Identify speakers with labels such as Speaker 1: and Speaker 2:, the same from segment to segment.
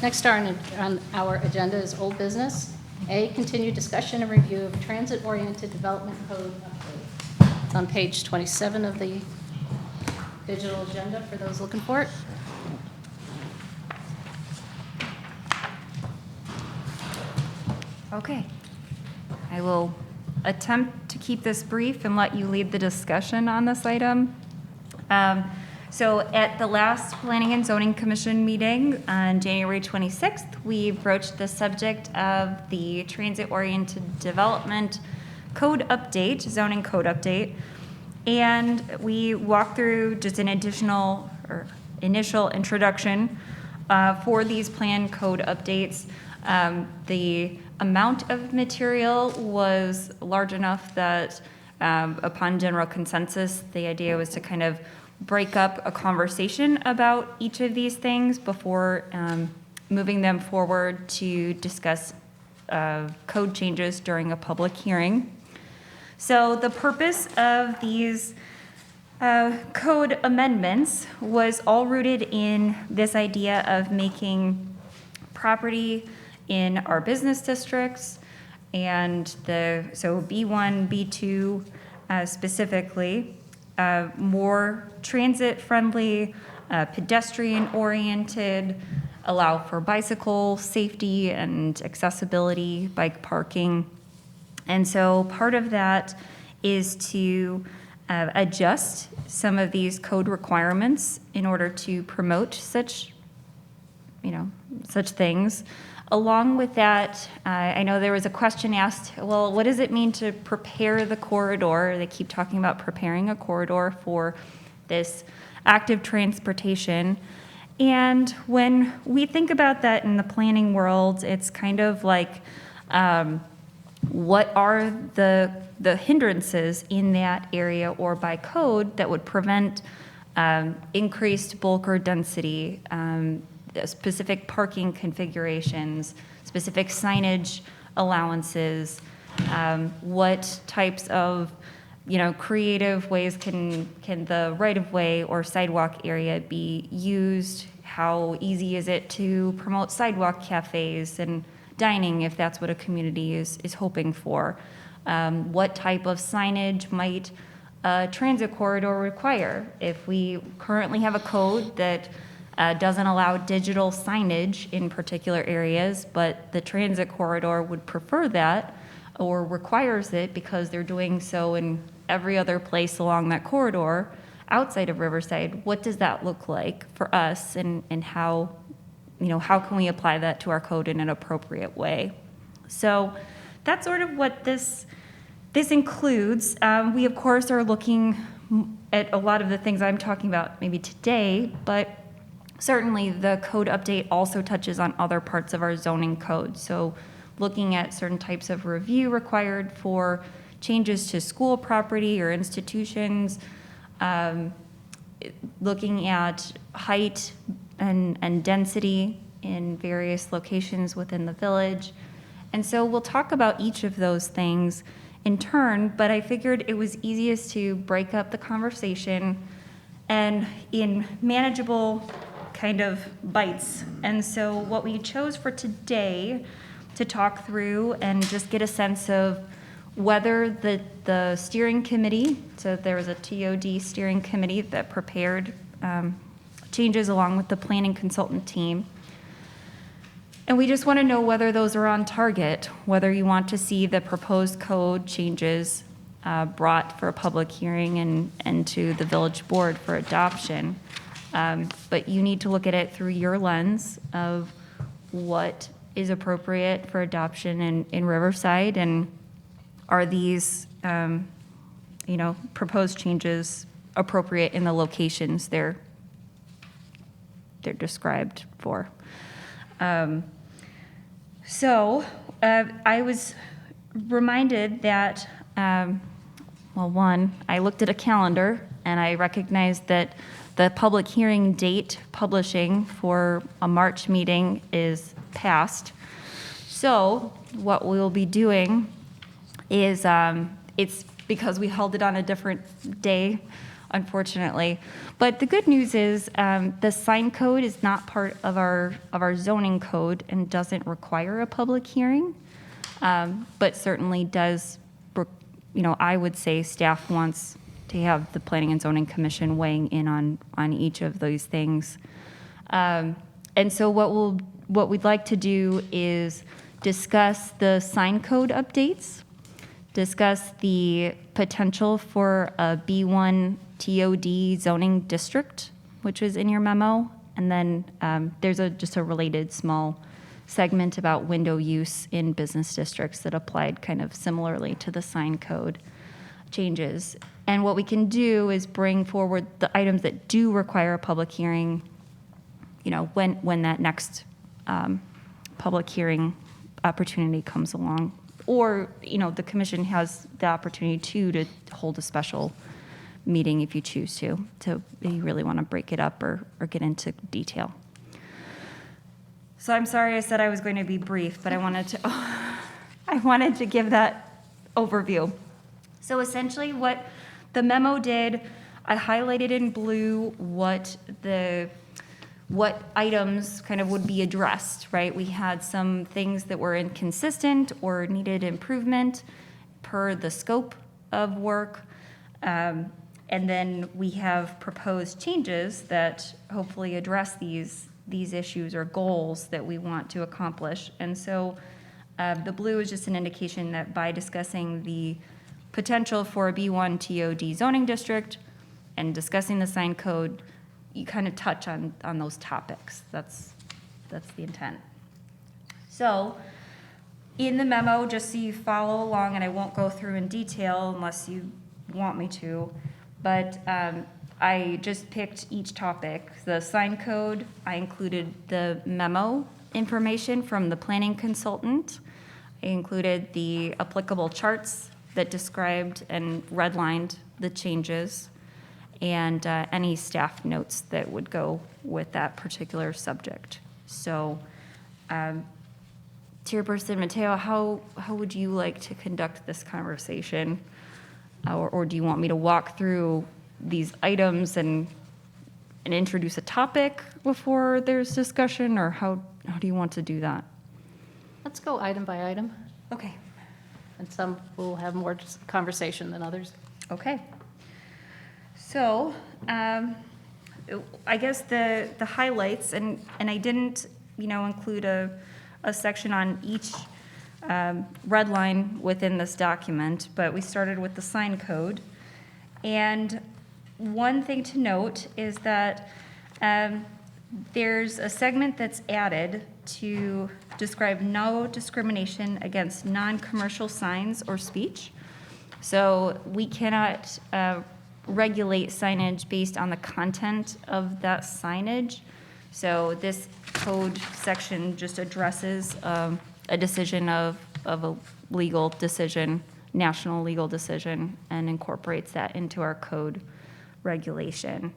Speaker 1: Next on our agenda is old business. A, continued discussion and review of transit-oriented development code update. It's on page 27 of the digital agenda for those looking for it.
Speaker 2: Okay. I will attempt to keep this brief and let you lead the discussion on this item. So at the last Planning and Zoning Commission meeting on January 26th, we broached the subject of the transit-oriented development code update, zoning code update, and we walked through just an additional or initial introduction for these planned code updates. The amount of material was large enough that upon general consensus, the idea was to kind of break up a conversation about each of these things before moving them forward to discuss code changes during a public hearing. So the purpose of these code amendments was all rooted in this idea of making property in our business districts and so B1, B2 specifically, more transit-friendly, pedestrian-oriented, allow for bicycle safety and accessibility, bike parking. And so part of that is to adjust some of these code requirements in order to promote such things. Along with that, I know there was a question asked, well, what does it mean to prepare the corridor? They keep talking about preparing a corridor for this active transportation. And when we think about that in the planning world, it's kind of like, what are the hindrances in that area or by code that would prevent increased bulk or density, specific parking configurations, specific signage allowances, what types of creative ways can the right-of-way or sidewalk area be used? How easy is it to promote sidewalk cafes and dining if that's what a community is hoping for? What type of signage might a transit corridor require? If we currently have a code that doesn't allow digital signage in particular areas, but the transit corridor would prefer that or requires it because they're doing so in every other place along that corridor outside of Riverside, what does that look like for us, and how can we apply that to our code in an appropriate way? So that's sort of what this includes. We, of course, are looking at a lot of the things I'm talking about maybe today, but certainly the code update also touches on other parts of our zoning code. So looking at certain types of review required for changes to school property or institutions, looking at height and density in various locations within the village. And so we'll talk about each of those things in turn, but I figured it was easiest to break up the conversation and in manageable kind of bites. And so what we chose for today to talk through and just get a sense of whether the steering committee, so there was a TOD steering committee that prepared changes along with the planning consultant team. And we just want to know whether those are on target, whether you want to see the proposed code changes brought for a public hearing and to the village board for adoption. But you need to look at it through your lens of what is appropriate for adoption in Riverside, and are these proposed changes appropriate in the locations they're described for. So I was reminded that, one, I looked at a calendar and I recognized that the public hearing date publishing for a March meeting is past. So what we'll be doing is it's because we held it on a different day, unfortunately. But the good news is the sign code is not part of our zoning code and doesn't require a public hearing, but certainly does, I would say staff wants to have the Planning and Zoning Commission weighing in on each of those things. And so what we'd like to do is discuss the sign code updates, discuss the potential for a B1 TOD zoning district, which is in your memo, and then there's just a related small segment about window use in business districts that applied kind of similarly to the sign code changes. And what we can do is bring forward the items that do require a public hearing, when that next public hearing opportunity comes along. Or, the commission has the opportunity to hold a special meeting if you choose to if you really want to break it up or get into detail. So I'm sorry I said I was going to be brief, but I wanted to give that overview. So essentially what the memo did, I highlighted in blue what items kind of would be addressed, right? We had some things that were inconsistent or needed improvement per the scope of work. And then we have proposed changes that hopefully address these issues or goals that we want to accomplish. And so the blue is just an indication that by discussing the potential for a B1 TOD zoning district and discussing the sign code, you kind of touch on those topics. That's the intent. So in the memo, just so you follow along, and I won't go through in detail unless you want me to, but I just picked each topic. The sign code, I included the memo information from the planning consultant. I included the applicable charts that described and redlined the changes, and any staff notes that would go with that particular subject. So, Chairperson Mateo, how would you like to conduct this conversation? Or do you want me to walk through these items and introduce a topic before there's discussion, or how do you want to do that?
Speaker 1: Let's go item by item,
Speaker 2: Okay.
Speaker 1: and some will have more conversation than others.
Speaker 2: Okay. So, I guess the highlights, and I didn't, include a section on each red line within this document, but we started with the sign code. And one thing to note is that there's a segment that's added to describe no discrimination against non-commercial signs or speech. So we cannot regulate signage based on the content of that signage. So this code section just addresses a decision of a legal decision, national legal decision, and incorporates that into our code regulation.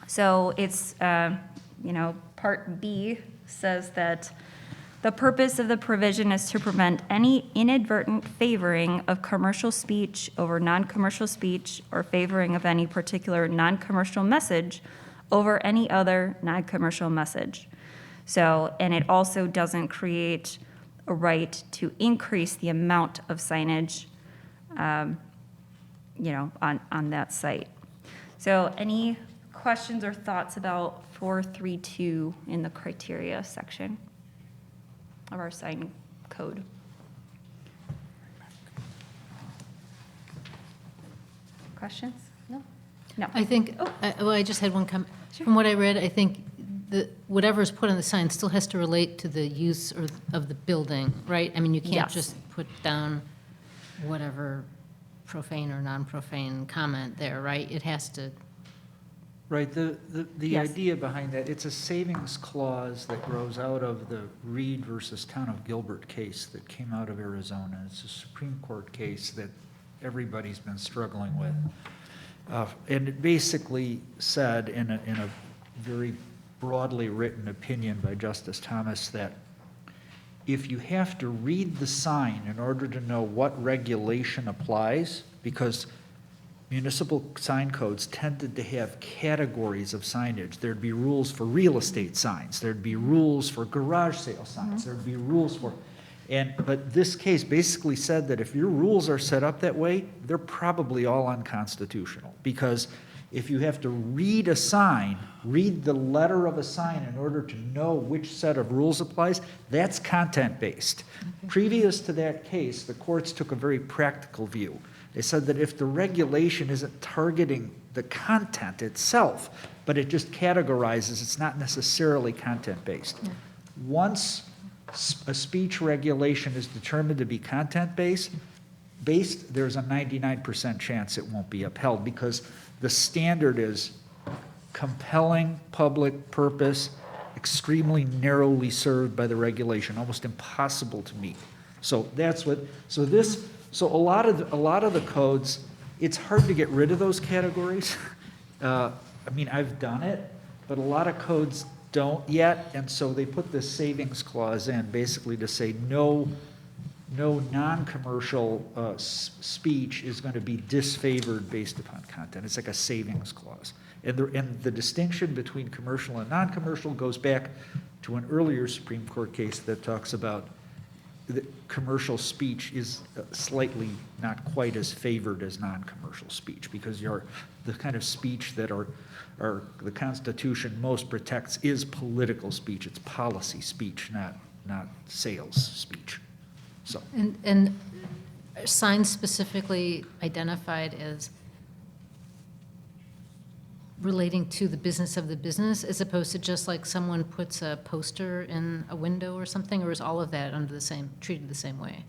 Speaker 2: So it's, Part B says that the purpose of the provision is to prevent any inadvertent favoring of commercial speech over non-commercial speech or favoring of any particular non-commercial message over any other non-commercial message. So, and it also doesn't create a right to increase the amount of signage, on that site. So any questions or thoughts about 432 in the criteria section of our sign code? Questions?
Speaker 1: No?
Speaker 2: No.
Speaker 3: I think, I just had one comment. From what I read, I think whatever's put on the sign still has to relate to the use of the building, right? I mean, you can't
Speaker 2: Yes.
Speaker 3: just put down whatever profane or non-profane comment there, right? It has to,
Speaker 4: Right, the
Speaker 2: Yes.
Speaker 4: idea behind that, it's a savings clause that grows out of the Reed versus Town of Gilbert case that came out of Arizona. It's a Supreme Court case that everybody's been struggling with. And it basically said in a very broadly written opinion by Justice Thomas that if you have to read the sign in order to know what regulation applies, because municipal sign codes tended to have categories of signage. There'd be rules for real estate signs, there'd be rules for garage sale signs, there'd be rules for, but this case basically said that if your rules are set up that way, they're probably all unconstitutional. Because if you have to read a sign, read the letter of a sign in order to know which set of rules applies, that's content-based. Previous to that case, the courts took a very practical view. They said that if the regulation isn't targeting the content itself, but it just categorizes, it's not necessarily content-based. Once a speech regulation is determined to be content-based, there's a 99% chance it won't be upheld, because the standard is compelling public purpose, extremely narrowly served by the regulation, almost impossible to meet. So that's what, so a lot of the codes, it's hard to get rid of those categories. I mean, I've done it, but a lot of codes don't yet, and so they put this savings clause in, basically to say no non-commercial speech is going to be disfavored based upon content. It's like a savings clause. And the distinction between commercial and non-commercial goes back to an earlier Supreme Court case that talks about the commercial speech is slightly not quite as favored as non-commercial speech, because the kind of speech that the Constitution most protects is political speech. It's policy speech, not sales speech. So.
Speaker 3: And signs specifically identified as relating to the business of the business, as opposed to just like someone puts a poster in a window or something, or is all of that treated the same way?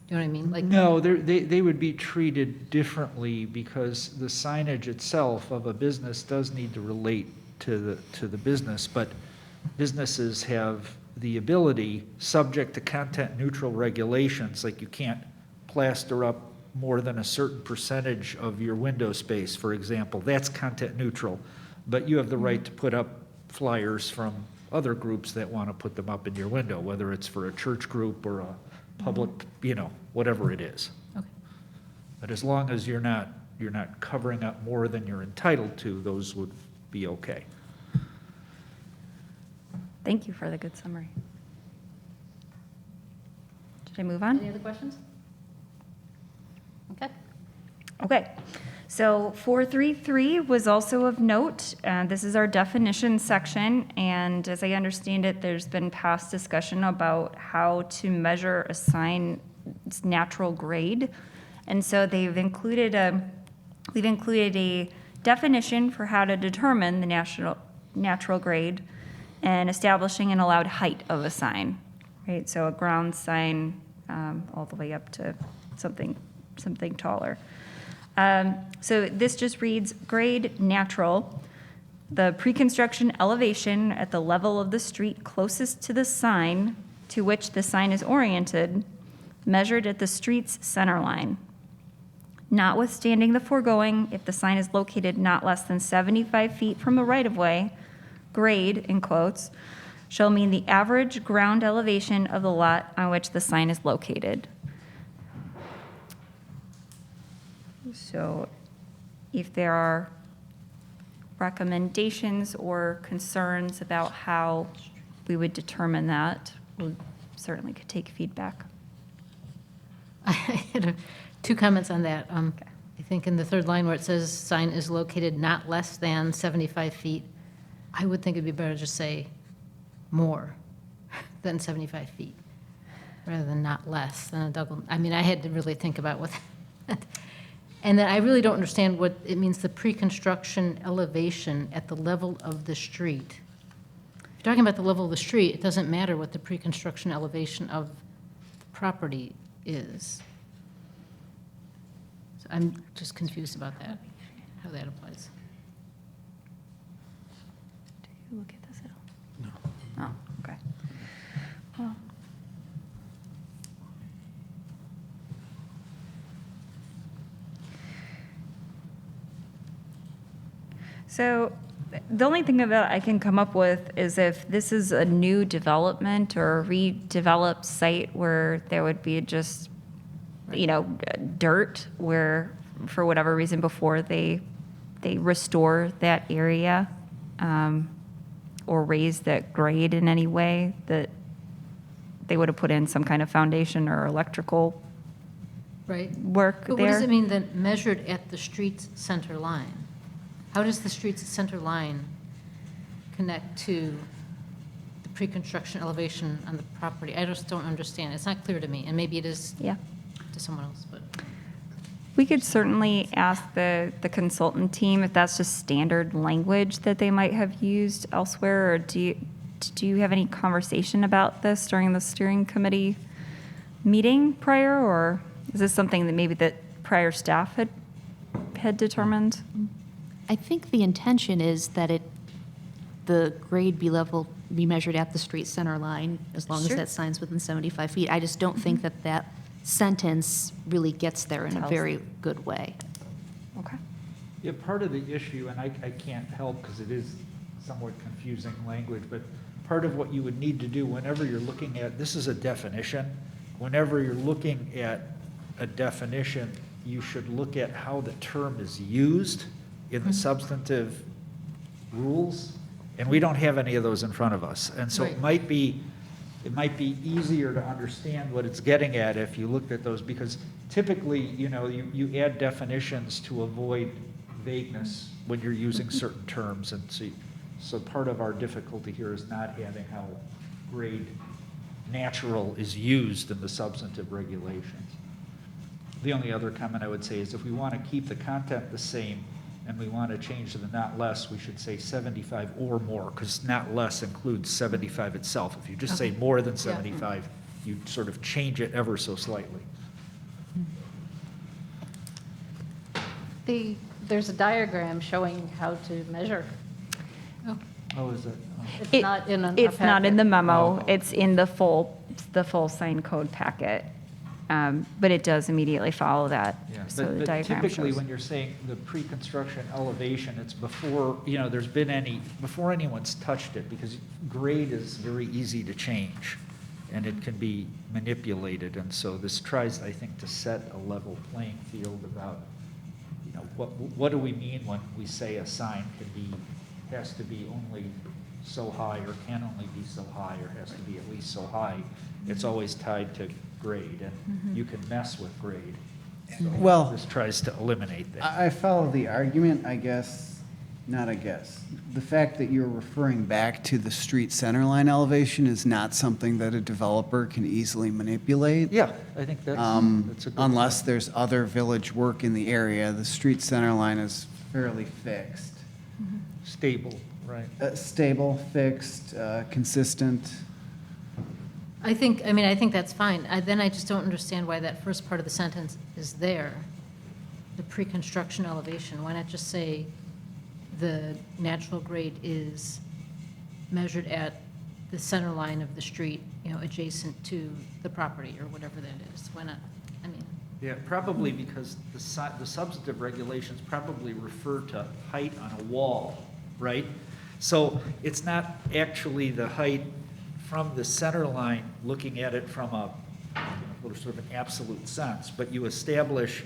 Speaker 3: Do you know what I mean? Like,
Speaker 4: no, they would be treated differently, because the signage itself of a business does need to relate to the business, but businesses have the ability, subject to content-neutral regulations, like you can't plaster up more than a certain percentage of your window space, for example. That's content-neutral, but you have the right to put up flyers from other groups that want to put them up in your window, whether it's for a church group or a public, whatever it is.
Speaker 3: okay.
Speaker 4: But as long as you're not covering up more than you're entitled to, those would be okay.
Speaker 2: Thank you for the good summary. Should I move
Speaker 1: Any
Speaker 2: on?
Speaker 1: other questions? Okay.
Speaker 2: Okay, so 433 was also of note. This is our definition section, and as I understand it, there's been past discussion about how to measure a sign's natural grade. And so we've included a definition for how to determine the natural grade and establishing an allowed height of a sign, right? So a ground sign all the way up to something taller. So this just reads grade natural, the pre-construction elevation at the level of the street closest to the sign to which the sign is oriented, measured at the street's center line. Notwithstanding the foregoing, if the sign is located not less than 75 feet from the right-of-way, grade, in quotes, shall mean the average ground elevation of the lot on which the sign is located. So if there are recommendations or concerns about how we would determine that, we certainly could take feedback.
Speaker 3: I had two comments on that. I think in the third line where it says sign is located not less than 75 feet, I would think it'd be better to just say more than 75 feet, rather than not less than a double. I mean, I had to really think about what that. And then I really don't understand what it means, the pre-construction elevation at the level of the street. If you're talking about the level of the street, it doesn't matter what the pre-construction elevation of the property is. So I'm just confused about that, how that applies.
Speaker 2: Do you look at this at all? No. Oh, okay. Well. So The only thing that I can come up with is if this is a new development or a redeveloped site where there would be just, dirt where, for whatever reason, before they restore that area, or raise that grade in any way, that they would have put in some kind of foundation or electrical
Speaker 3: Right.
Speaker 2: work
Speaker 3: But
Speaker 2: there.
Speaker 3: what does it mean then, measured at the street's center line? How does the street's center line connect to the pre-construction elevation on the property? I just don't understand. It's not clear to me, and maybe it is
Speaker 2: Yeah.
Speaker 3: to someone else, but.
Speaker 2: We could certainly ask the consultant team if that's just standard language that they might have used elsewhere, or do you have any conversation about this during the steering committee meeting prior, or is this something that maybe that prior staff had determined?
Speaker 5: I think the intention is that the grade be measured at the street center line, as long as
Speaker 2: Sure.
Speaker 5: that sign's within 75 feet. I just don't think that sentence really gets there in a
Speaker 2: Tells
Speaker 5: very good way.
Speaker 2: Okay.
Speaker 4: Yeah, part of the issue, and I can't help because it is somewhat confusing language, but part of what you would need to do whenever you're looking at, this is a definition, whenever you're looking at a definition, you should look at how the term is used in the substantive rules, and we don't have any of those in front of us. And so it might be easier to understand what it's getting at if you looked at those, because typically, you add definitions to avoid vagueness when you're using certain terms. And so part of our difficulty here is not having how grade natural is used in the substantive regulations. The only other comment I would say is if we want to keep the content the same and we want to change to the not less, we should say 75 or more, because not less includes 75 itself. If you just say more than 75, you sort of change it ever so slightly.
Speaker 1: There's a diagram showing how to measure.
Speaker 4: Oh, is it?
Speaker 1: It's not in a
Speaker 2: It's not in the
Speaker 1: packet.
Speaker 2: memo.
Speaker 4: Oh.
Speaker 2: It's in the full sign code packet. But it does immediately follow that.
Speaker 4: Yeah,
Speaker 2: So the
Speaker 4: but
Speaker 2: diagram
Speaker 4: typically
Speaker 2: shows.
Speaker 4: when you're saying the pre-construction elevation, it's before, before anyone's touched it, because grade is very easy to change, and it can be manipulated, and so this tries, I think, to set a level playing field about, what do we mean when we say a sign has to be only so high, or can only be so high, or has to be at least so high. It's always tied to grade, and you can mess with grade. So
Speaker 6: Well-
Speaker 4: this tries to eliminate that.
Speaker 6: I follow the argument, I guess, not I guess. The fact that you're referring back to the street center line elevation is not something that a developer can easily manipulate.
Speaker 4: Yeah, I think that's a good.
Speaker 6: Unless there's other village work in the area, the street center line is fairly fixed.
Speaker 4: Stable, right?
Speaker 6: Stable, fixed, consistent.
Speaker 3: I think that's fine. Then I just don't understand why that first part of the sentence is there, the pre-construction elevation. Why not just say the natural grade is measured at the center line of the street, adjacent to the property, or whatever that is? Why not?
Speaker 4: Yeah, probably because the substantive regulations probably refer to height on a wall, right? So it's not actually the height from the center line, looking at it from a sort of an absolute sense, but you establish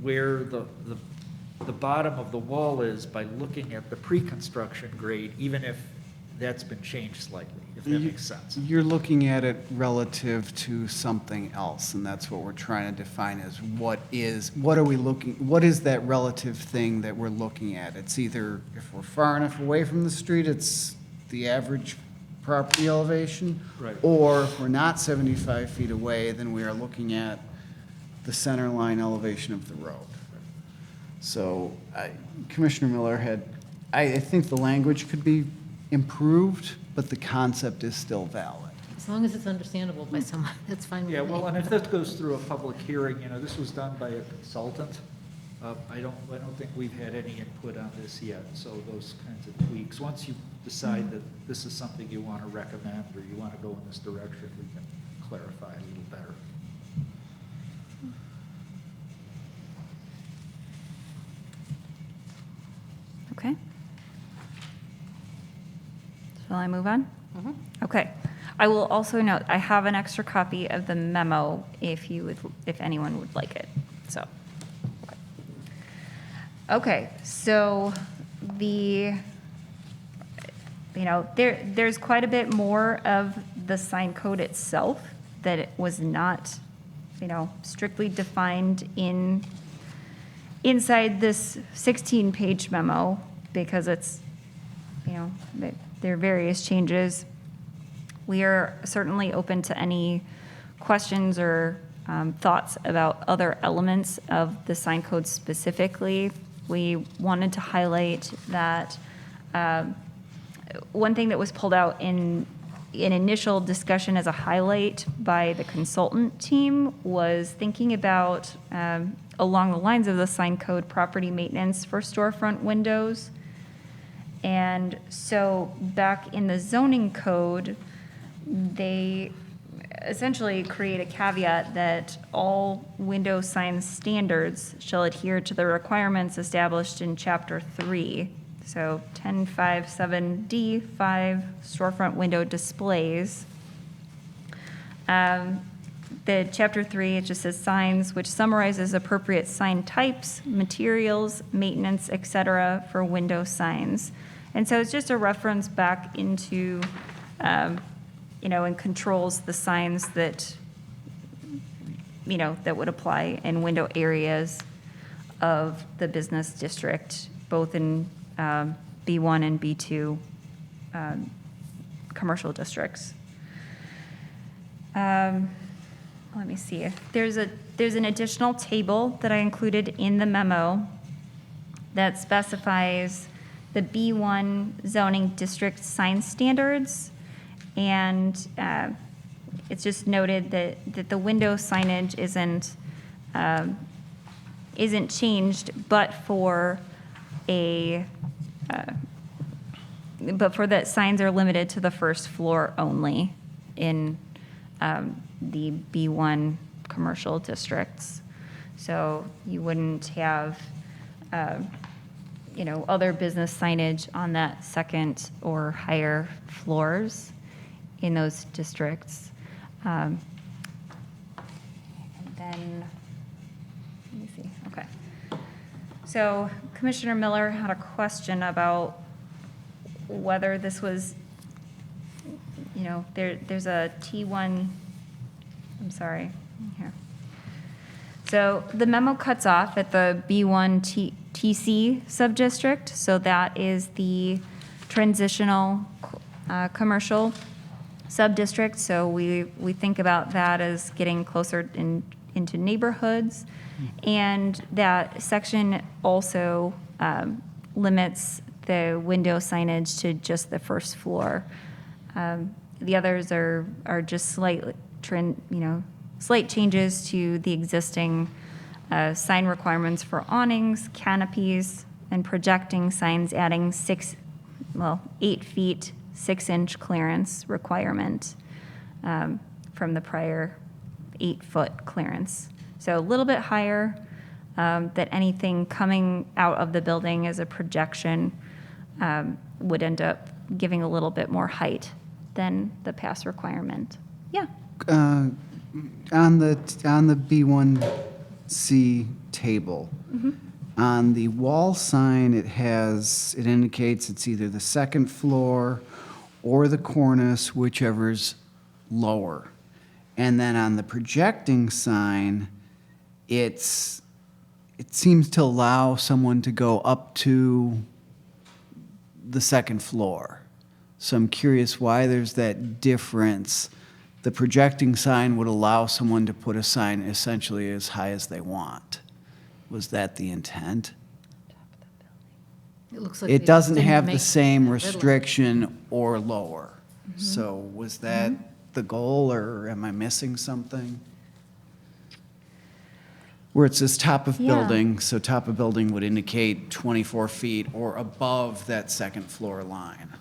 Speaker 4: where the bottom of the wall is by looking at the pre-construction grade, even if that's been changed slightly, if that makes sense.
Speaker 6: You're looking at it relative to something else, and that's what we're trying to define as what is that relative thing that we're looking at? It's either, if we're far enough away from the street, it's the average property elevation.
Speaker 4: Right.
Speaker 6: Or if we're not 75 feet away, then we are looking at the center line elevation of the road. So Commissioner Miller I think the language could be improved, but the concept is still valid.
Speaker 3: As long as it's understandable by someone, that's fine with me.
Speaker 4: Yeah, well, and if this goes through a public hearing, this was done by a consultant. I don't think we've had any input on this yet, so those kinds of tweaks. Once you decide that this is something you want to recommend or you want to go in this direction, we can clarify a little better.
Speaker 2: Okay. Shall I move on? Okay. I will also note, I have an extra copy of the memo if anyone would like it, so. Okay, so there's quite a bit more of the sign code itself that it was not, strictly defined inside this 16-page memo, because it's, there are various changes. We are certainly open to any questions or thoughts about other elements of the sign code specifically. We wanted to highlight that one thing that was pulled out in initial discussion as a highlight by the consultant team was thinking about, along the lines of the sign code, property maintenance for storefront windows. And so back in the zoning code, they essentially create a caveat that all window sign standards shall adhere to the requirements established in Chapter 3. So 10.5.7D5, storefront window displays. The Chapter 3, it just says signs, which summarizes appropriate sign types, materials, maintenance, et cetera, for window signs. And so it's just a reference back into and controls the signs that, that would apply in window areas of the business district, both in B1 and B2 commercial districts. Let me see. There's an additional table that I included in the memo that specifies the B1 zoning district sign standards. And it's just noted that the window signage isn't changed, but for that signs are limited to the first floor only in the B1 commercial districts. So you wouldn't have other business signage on that second or higher floors in those districts. And then, let me see, okay. So Commissioner Miller had a question about whether this was, there's a T1, I'm sorry, here. So the memo cuts off at the B1 TC subdistrict, so that is the transitional commercial subdistrict. So we think about that as getting closer into neighborhoods. And that section also limits the window signage to just the first floor. The others are just slight changes to the existing sign requirements for awnings, canopies, and projecting signs, adding 8 feet, 6-inch clearance requirement from the prior 8-foot clearance. So a little bit higher, that anything coming out of the building as a projection would end up giving a little bit more height than the past requirement. Yeah.
Speaker 6: On the B1C table, on the wall sign, it indicates it's either the second floor or the cornice, whichever's lower. And then on the projecting sign, it seems to allow someone to go up to the second floor. So I'm curious why there's that difference. The projecting sign would allow someone to put a sign essentially as high as they want. Was that the intent?
Speaker 3: It looks like
Speaker 6: It
Speaker 3: they
Speaker 6: doesn't
Speaker 3: didn't
Speaker 6: have the
Speaker 3: make
Speaker 6: same
Speaker 3: that
Speaker 6: restriction or lower. So was that the goal, or am I missing something? Where it says top of
Speaker 2: Yeah.
Speaker 6: building, so top of building would indicate 24 feet or above that second floor line.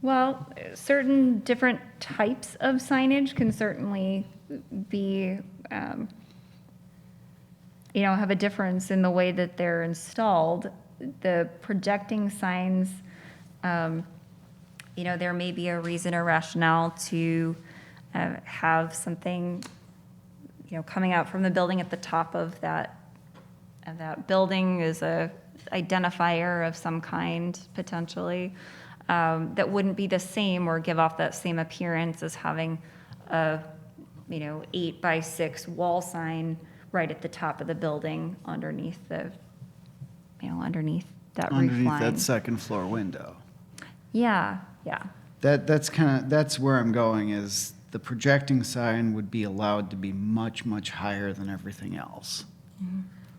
Speaker 2: Well, certain different types of signage can certainly be, have a difference in the way that they're installed. the projecting signs, there may be a reason or rationale to have something, coming out from the building at the top of that building is a identifier of some kind, potentially, that wouldn't be the same or give off that same appearance as having a, 8x6 wall sign right at the top of the building underneath underneath that roof
Speaker 6: Underneath
Speaker 2: line.
Speaker 6: that second floor window.
Speaker 2: Yeah.
Speaker 6: That's where I'm going, is the projecting sign would be allowed to be much, much higher than everything else.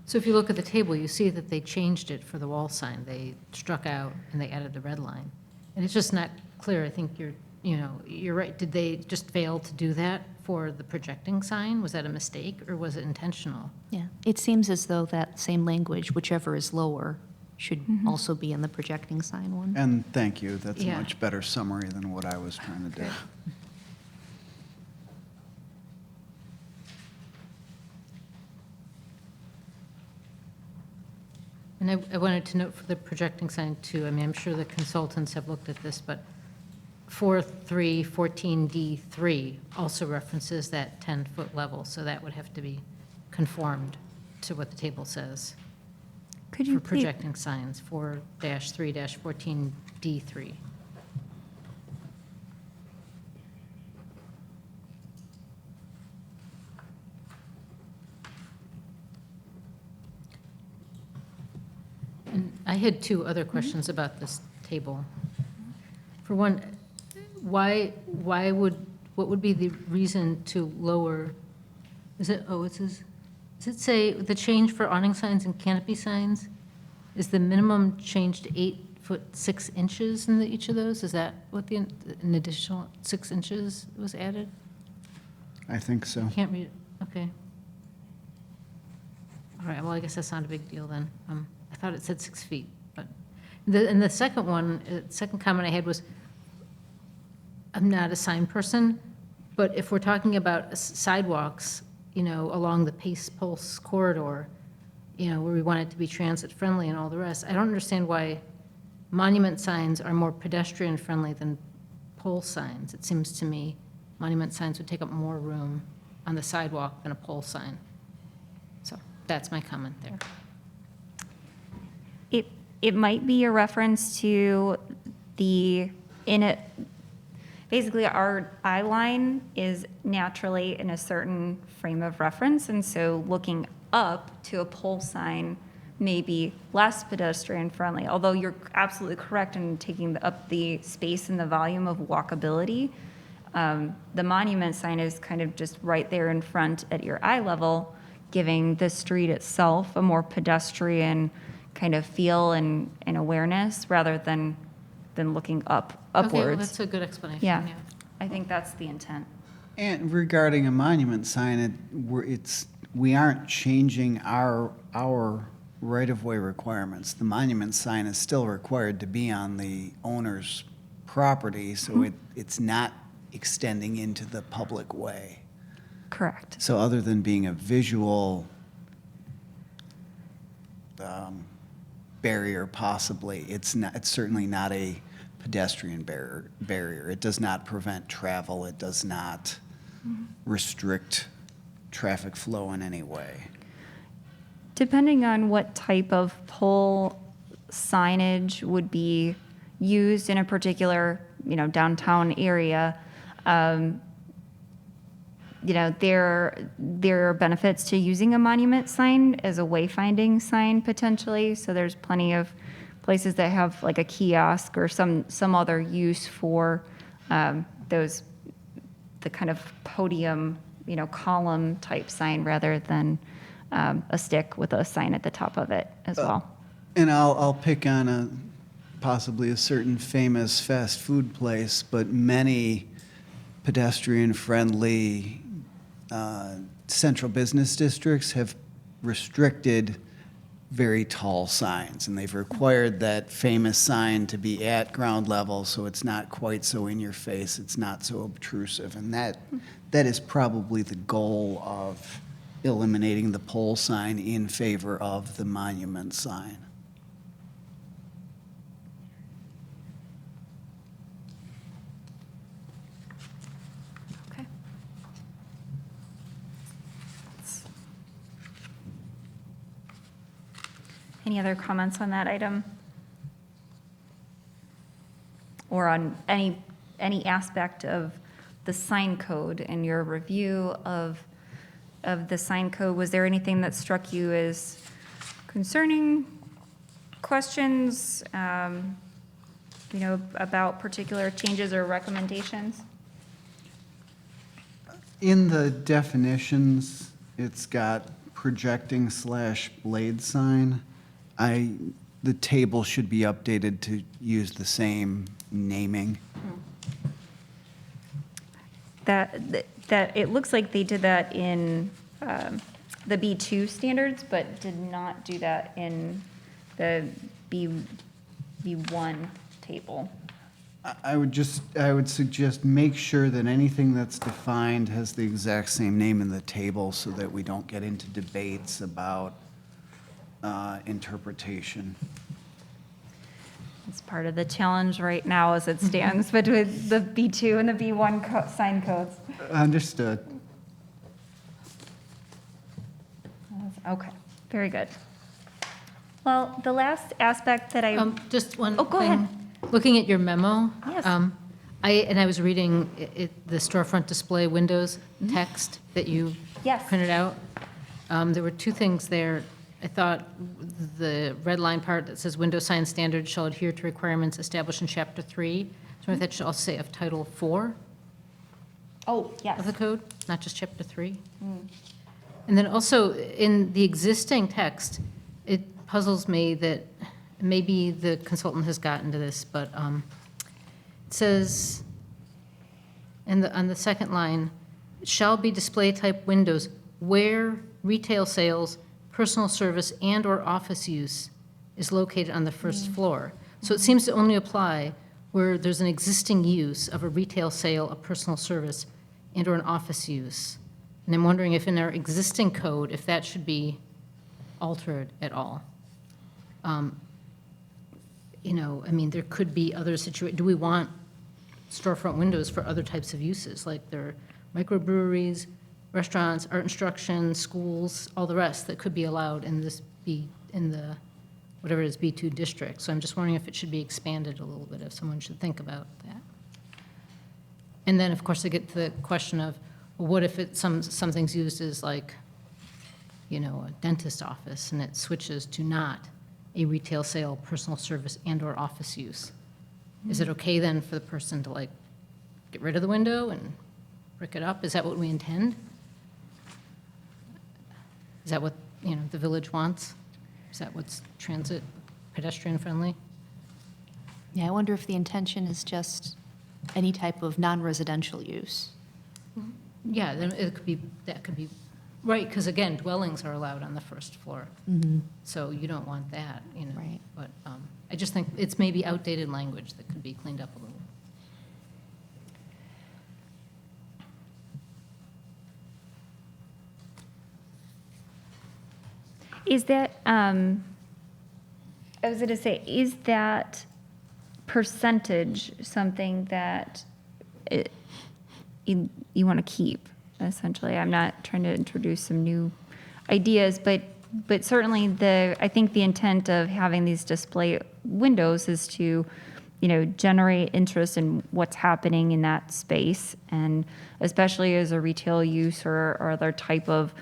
Speaker 3: So if you look at the table, you see that they changed it for the wall sign. They struck out and they added the red line. And it's just not clear. I think you're right. Did they just fail to do that for the projecting sign? Was that a mistake or was it intentional?
Speaker 5: Yeah, it seems as though that same language, whichever is lower, should also be in the projecting sign one.
Speaker 6: And thank you, that's a
Speaker 3: Yeah.
Speaker 6: much better summary than what I was trying to do.
Speaker 3: And I wanted to note for the projecting sign too, I mean, I'm sure the consultants have looked at this, but 4314D3 also references that 10-foot level, so that would have to be conformed to what the table says
Speaker 2: Could
Speaker 3: for
Speaker 2: you please,
Speaker 3: projecting signs, 4-3-14D3. And I had two other questions about this table. For one, what would be the reason to lower, does it say the change for awning signs and canopy signs? Is the minimum change to 8 foot 6 inches in each of those? Is that what an additional 6 inches was added?
Speaker 6: I think so.
Speaker 3: Can't read it, okay. All right, well, I guess that's not a big deal then. I thought it said 6 feet, but, and the second one, second comment I had was, I'm not a sign person, but if we're talking about sidewalks, along the Pace Pulse corridor, where we want it to be transit friendly and all the rest, I don't understand why monument signs are more pedestrian friendly than pole signs. It seems to me monument signs would take up more room on the sidewalk than a pole sign. So that's my comment there.
Speaker 2: it might be a reference to basically our eye line is naturally in a certain frame of reference, and so looking up to a pole sign may be less pedestrian friendly, although you're absolutely correct in taking up the space and the volume of walkability. The monument sign is kind of just right there in front at your eye level, giving the street itself a more pedestrian kind of feel and awareness rather than looking upwards.
Speaker 3: Okay, well, that's a good explanation,
Speaker 2: Yeah,
Speaker 3: yeah.
Speaker 2: I think that's the intent.
Speaker 6: And regarding a monument sign, we aren't changing our right-of-way requirements. The monument sign is still required to be on the owner's property, so it's not extending into the public way.
Speaker 2: Correct.
Speaker 6: So other than being a visual barrier possibly, it's certainly not a pedestrian barrier. It does not prevent travel. It does not restrict traffic flow in any way.
Speaker 2: Depending on what type of pole signage would be used in a particular, downtown area, there are benefits to using a monument sign as a wayfinding sign potentially. So there's plenty of places that have like a kiosk or some other use for the kind of podium, column type sign rather than a stick with a sign at the top of it as well.
Speaker 6: And I'll pick on possibly a certain famous fast food place, but many pedestrian-friendly central business districts have restricted very tall signs, and they've required that famous sign to be at ground level, so it's not quite so in your face, it's not so obtrusive, and that is probably the goal of eliminating the pole sign in favor of the monument sign.
Speaker 2: Any other comments on that item? Or on any aspect of the sign code in your review of the sign code? Was there anything that struck you as concerning, questions, about particular changes or recommendations?
Speaker 6: In the definitions, it's got projecting / blade sign. The table should be updated to use the same naming.
Speaker 2: That it looks like they did that in the B2 standards, but did not do that in the B1 table.
Speaker 6: I would suggest make sure that anything that's defined has the exact same name in the table so that we don't get into debates about interpretation.
Speaker 2: It's part of the challenge right now as it stands between the B2 and the B1 sign codes.
Speaker 6: Understood.
Speaker 2: Okay, very good. Well, the last aspect that I,
Speaker 3: Just one thing.
Speaker 2: Oh, go ahead.
Speaker 3: Looking at your memo.
Speaker 2: Yes.
Speaker 3: I was reading the storefront display windows text that you
Speaker 2: Yes.
Speaker 3: printed out. There were two things there. I thought the red line part that says window sign standards shall adhere to requirements established in Chapter 3. So that should also say of Title 4
Speaker 2: oh, yes.
Speaker 3: of the code, not just Chapter 3. And then also, in the existing text, it puzzles me that maybe the consultant has gotten to this, but it says, on the second line, shall be display type windows where retail sales, personal service, and/or office use is located on the first floor. So it seems to only apply where there's an existing use of a retail sale, a personal service, and/or an office use. And I'm wondering if in our existing code, if that should be altered at all. There could be other situations. Do we want storefront windows for other types of uses, like there are microbreweries, restaurants, art instruction, schools, all the rest that could be allowed in the whatever it is, B2 district. So I'm just wondering if it should be expanded a little bit, if someone should think about that. And then, of course, I get to the question of, well, what if something's used as like, a dentist office, and it switches to not a retail sale, personal service, and/or office use? Is it okay then for the person to get rid of the window and brick it up? Is that what we intend? Is that what, the village wants? Is that what's transit, pedestrian friendly?
Speaker 5: Yeah, I wonder if the intention is just any type of non-residential use.
Speaker 3: Yeah, then that could be, right, because again, dwellings are allowed on the first floor. So you don't want that,
Speaker 5: Right.
Speaker 3: But I just think it's maybe outdated language that could be cleaned up a little.
Speaker 2: Is that, I was going to say, is that percentage something that you want to keep, essentially? I'm not trying to introduce some new ideas, but certainly I think the intent of having these display windows is to, generate interest in what's happening in that space, and especially as a retail use or other type of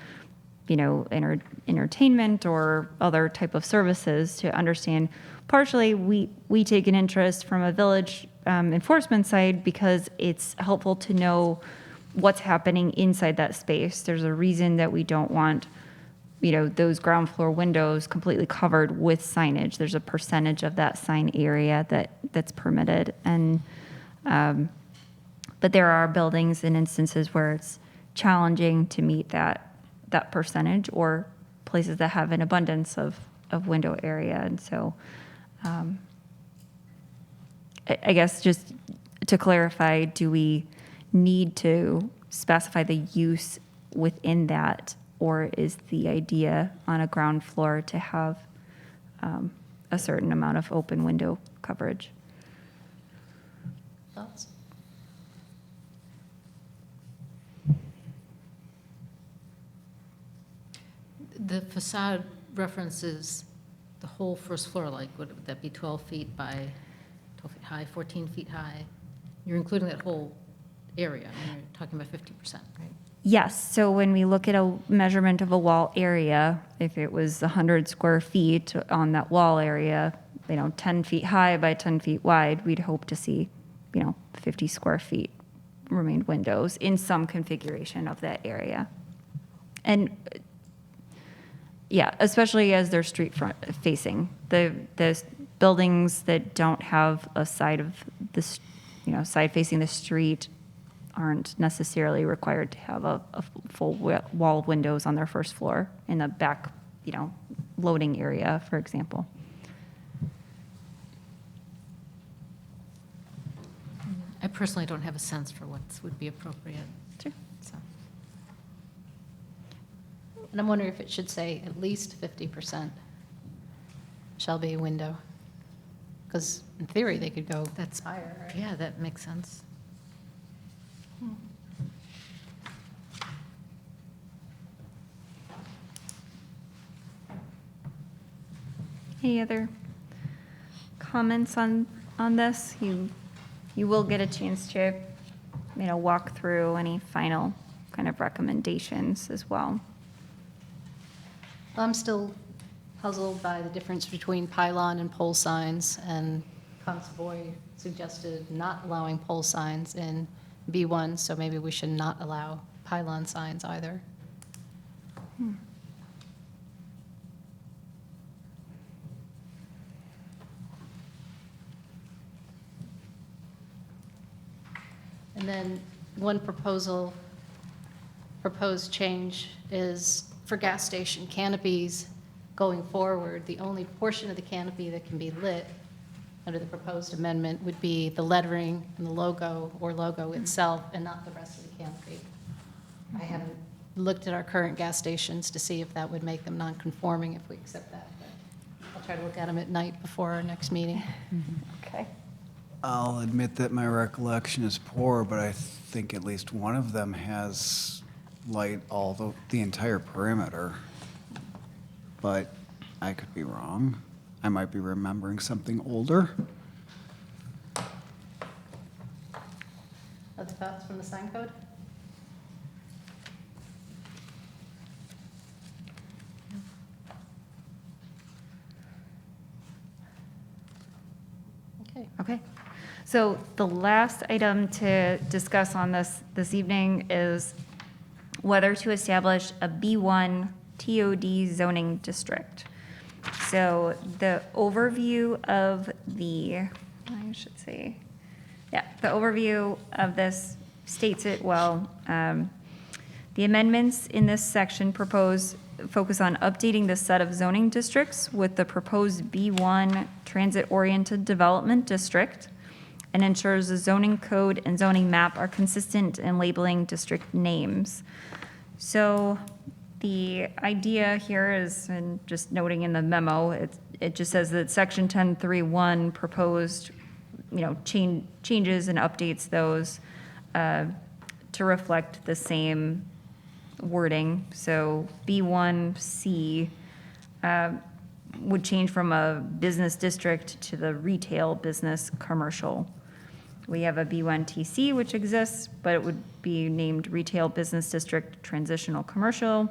Speaker 2: entertainment or other type of services, to understand partially we take an interest from a village enforcement side because it's helpful to know what's happening inside that space. There's a reason that we don't want those ground floor windows completely covered with signage. There's a percentage of that sign area that's permitted, and but there are buildings and instances where it's challenging to meet that percentage, or places that have an abundance of window area. And so I guess just to clarify, do we need to specify the use within that, or is the idea on a ground floor to have a certain amount of open window coverage?
Speaker 1: Thoughts?
Speaker 3: The facade references the whole first floor, like, would that be 12 feet by 12 feet high, 14 feet high? You're including that whole area, and you're talking about 50%, right?
Speaker 2: Yes, so when we look at a measurement of a wall area, if it was 100 square feet on that wall area, 10 feet high by 10 feet wide, we'd hope to see, 50 square feet remained windows in some configuration of that area. And yeah, especially as they're street front facing. The buildings that don't have a side of this, side facing the street aren't necessarily required to have a full wall of windows on their first floor in the back, loading area, for example.
Speaker 3: I personally don't have a sense for what would be appropriate.
Speaker 2: Sure.
Speaker 3: So,
Speaker 1: And I'm wondering if it should say at least 50% shall be a window. Because in theory, they could go
Speaker 3: That's-
Speaker 1: higher, right?
Speaker 3: yeah, that makes sense.
Speaker 2: Any other comments on this? You will get a chance to, walk through any final kind of recommendations as well.
Speaker 1: I'm still puzzled by the difference between pylon and pole signs, and Constable suggested not allowing pole signs in B1, so maybe we should not allow pylon signs either. And then one proposed change is for gas station canopies going forward, the only portion of the canopy that can be lit under the proposed amendment would be the lettering and the logo or logo itself, and not the rest of the canopy. I haven't looked at our current gas stations to see if that would make them non-conforming if we accept that, but I'll try to look at them at night before our next meeting.
Speaker 2: Okay.
Speaker 6: I'll admit that my recollection is poor, but I think at least one of them has light all the entire perimeter. But I could be wrong. I might be remembering something older.
Speaker 1: Other thoughts from the sign code? Okay.
Speaker 2: Okay. So the last item to discuss on this evening is whether to establish a B1 TOD zoning district. So the overview of the overview of this states it well. The amendments in this section focus on updating the set of zoning districts with the proposed B1 transit-oriented development district, and ensures the zoning code and zoning map are consistent in labeling district names. So the idea here is, and just noting in the memo, it just says that section 10.3.1 proposed, changes and updates those to reflect the same wording. So B1C would change from a business district to the retail business commercial. We have a B1TC, which exists, but it would be named Retail Business District Transitional Commercial.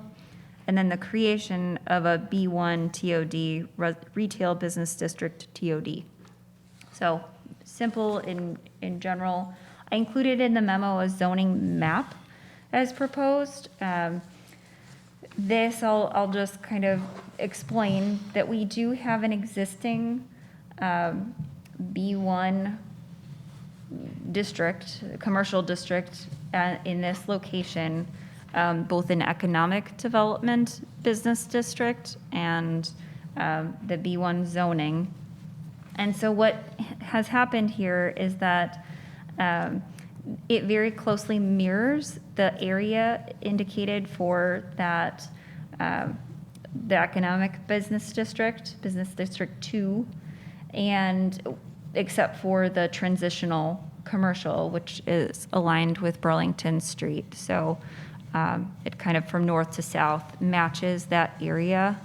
Speaker 2: And then the creation of a B1 TOD, Retail Business District TOD. So simple in general. I included in the memo a zoning map as proposed. This I'll just kind of explain that we do have an existing B1 district, commercial district in this location, both in economic development business district and the B1 zoning. And so what has happened here is that it very closely mirrors the area indicated for that, the economic business district 2, and except for the transitional commercial, which is aligned with Burlington Street. So it kind of from north to south matches that area.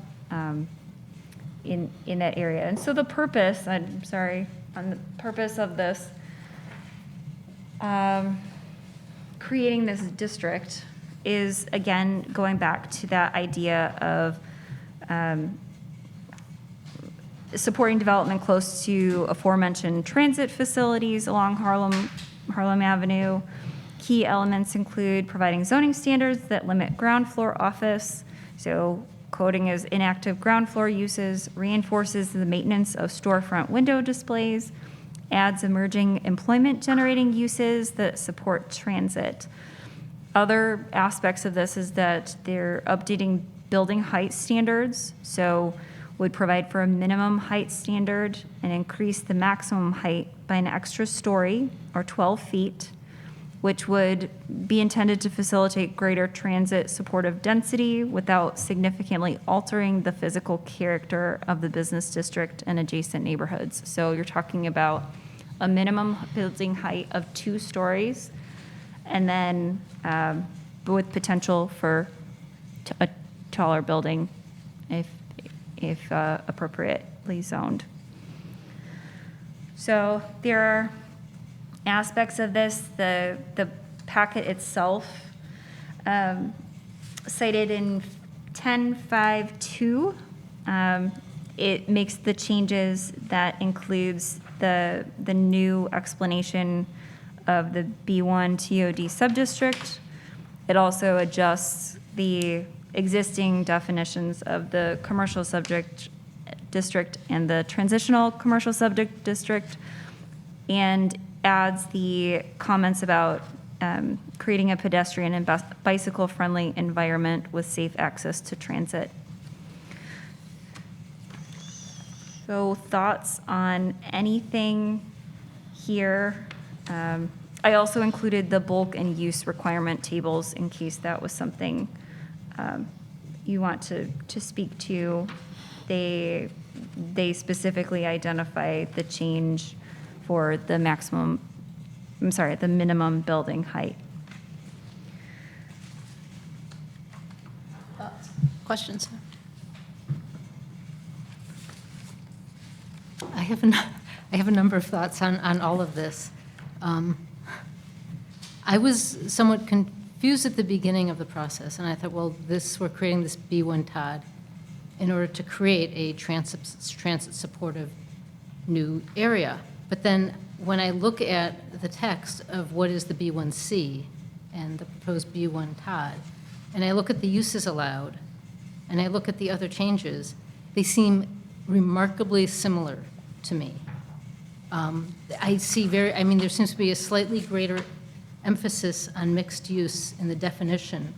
Speaker 2: in that area. And so the purpose, I'm sorry, on the purpose of this, creating this district is, again, going back to that idea of supporting development close to aforementioned transit facilities along Harlem Avenue. Key elements include providing zoning standards that limit ground floor office, so coding as inactive ground floor uses, reinforces the maintenance of storefront window displays, adds emerging employment-generating uses that support transit. Other aspects of this is that they're updating building height standards, so would provide for a minimum height standard and increase the maximum height by an extra story, or 12 feet, which would be intended to facilitate greater transit supportive density without significantly altering the physical character of the business district and adjacent neighborhoods. So you're talking about a minimum building height of 2 stories, and then with potential for a taller building if appropriately zoned. So there are aspects of this, the packet itself, cited in 10.5.2, it makes the changes that includes the new explanation of the B1 TOD subdistrict. It also adjusts the existing definitions of the commercial subject district and the transitional commercial subject district, and adds the comments about creating a pedestrian and bicycle-friendly environment with safe access to transit. So thoughts on anything here? I also included the bulk and use requirement tables in case that was something you want to speak to. They specifically identify the change for the the minimum building height.
Speaker 1: Thoughts? Questions?
Speaker 3: I have a number of thoughts on all of this. I was somewhat confused at the beginning of the process, and I thought, well, we're creating this B1 TOD in order to create a transit-supportive new area. But then when I look at the text of what is the B1C and the proposed B1 TOD, and I look at the uses allowed, and I look at the other changes, they seem remarkably similar to me. There seems to be a slightly greater emphasis on mixed use in the definition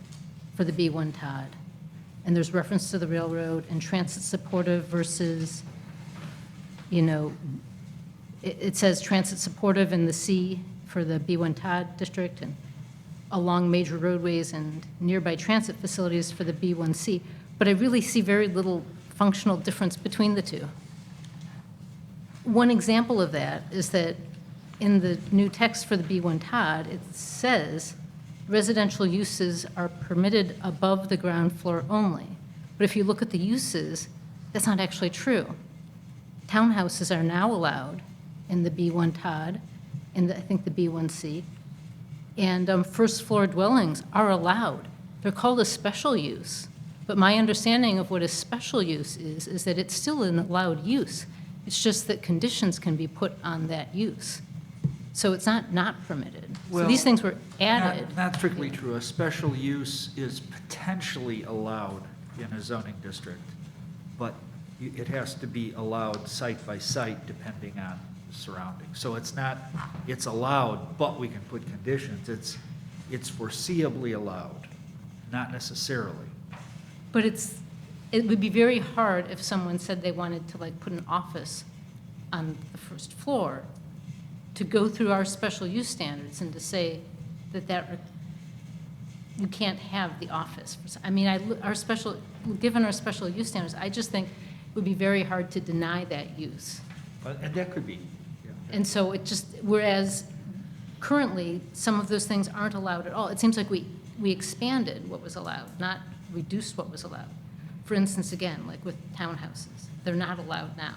Speaker 3: for the B1 TOD. And there's reference to the railroad and transit supportive versus, it says transit supportive in the C for the B1 TOD district and along major roadways and nearby transit facilities for the B1C. But I really see very little functional difference between the two. One example of that is that in the new text for the B1 TOD, it says residential uses are permitted above the ground floor only. But if you look at the uses, that's not actually true. Townhouses are now allowed in the B1 TOD, I think the B1C, and first floor dwellings are allowed. They're called a special use. But my understanding of what a special use is that it's still an allowed use. It's just that conditions can be put on that use. So it's not permitted. So these things were added.
Speaker 4: Not strictly true. A special use is potentially allowed in a zoning district, but it has to be allowed site by site depending on the surroundings. So it's allowed, but we can put conditions. It's foreseeably allowed, not necessarily.
Speaker 3: But it would be very hard if someone said they wanted to put an office on the first floor to go through our special use standards and to say that you can't have the office. Given our special use standards, I just think it would be very hard to deny that use.
Speaker 4: And that could be. Yeah.
Speaker 3: And so whereas currently some of those things aren't allowed at all. It seems like we expanded what was allowed, not reduced what was allowed. For instance, again, like with townhouses, they're not allowed now.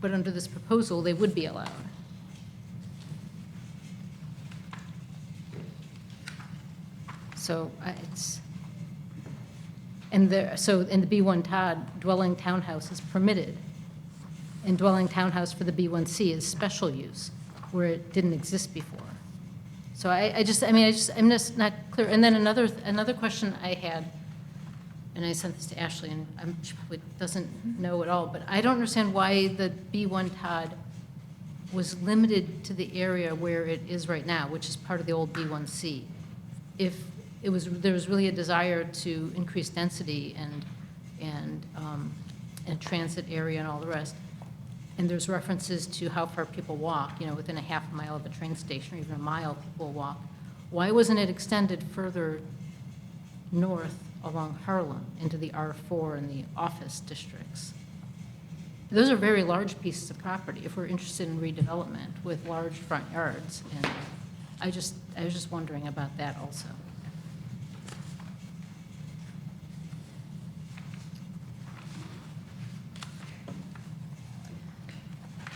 Speaker 3: But under this proposal, they would be allowed. So it's, and there, so in the B1 Todd, dwelling townhouse is permitted. And dwelling townhouse for the B1C is special use, where it didn't exist before. So I'm just not clear. And then another question I had, and I sent this to Ashley, and she probably doesn't know at all, but I don't understand why the B1 Todd was limited to the area where it is right now, which is part of the old B1C. If there was really a desire to increase density and transit area and all the rest, and there's references to how far people walk, within a half a mile of a train station or even a mile people walk. Why wasn't it extended further north along Harlem into the R4 and the office districts? Those are very large pieces of property if we're interested in redevelopment with large front yards. And I was just wondering about that also.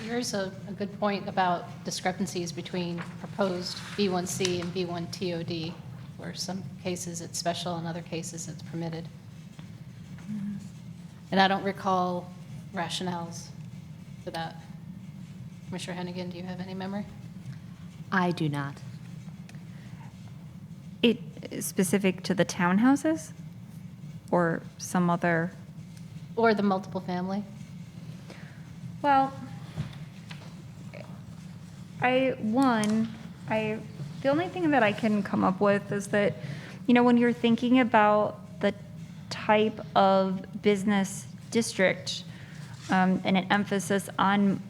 Speaker 1: Here's a good point about discrepancies between proposed B1C and B1 TOD, where some cases it's special, in other cases it's permitted. And I don't recall rationales for that. Commissioner Hennigan, do you have any memory?
Speaker 5: I do not.
Speaker 2: It is specific to the townhouses or some other?
Speaker 1: Or the multiple family?
Speaker 2: Well, the only thing that I can come up with is that, when you're thinking about the type of business district and an emphasis on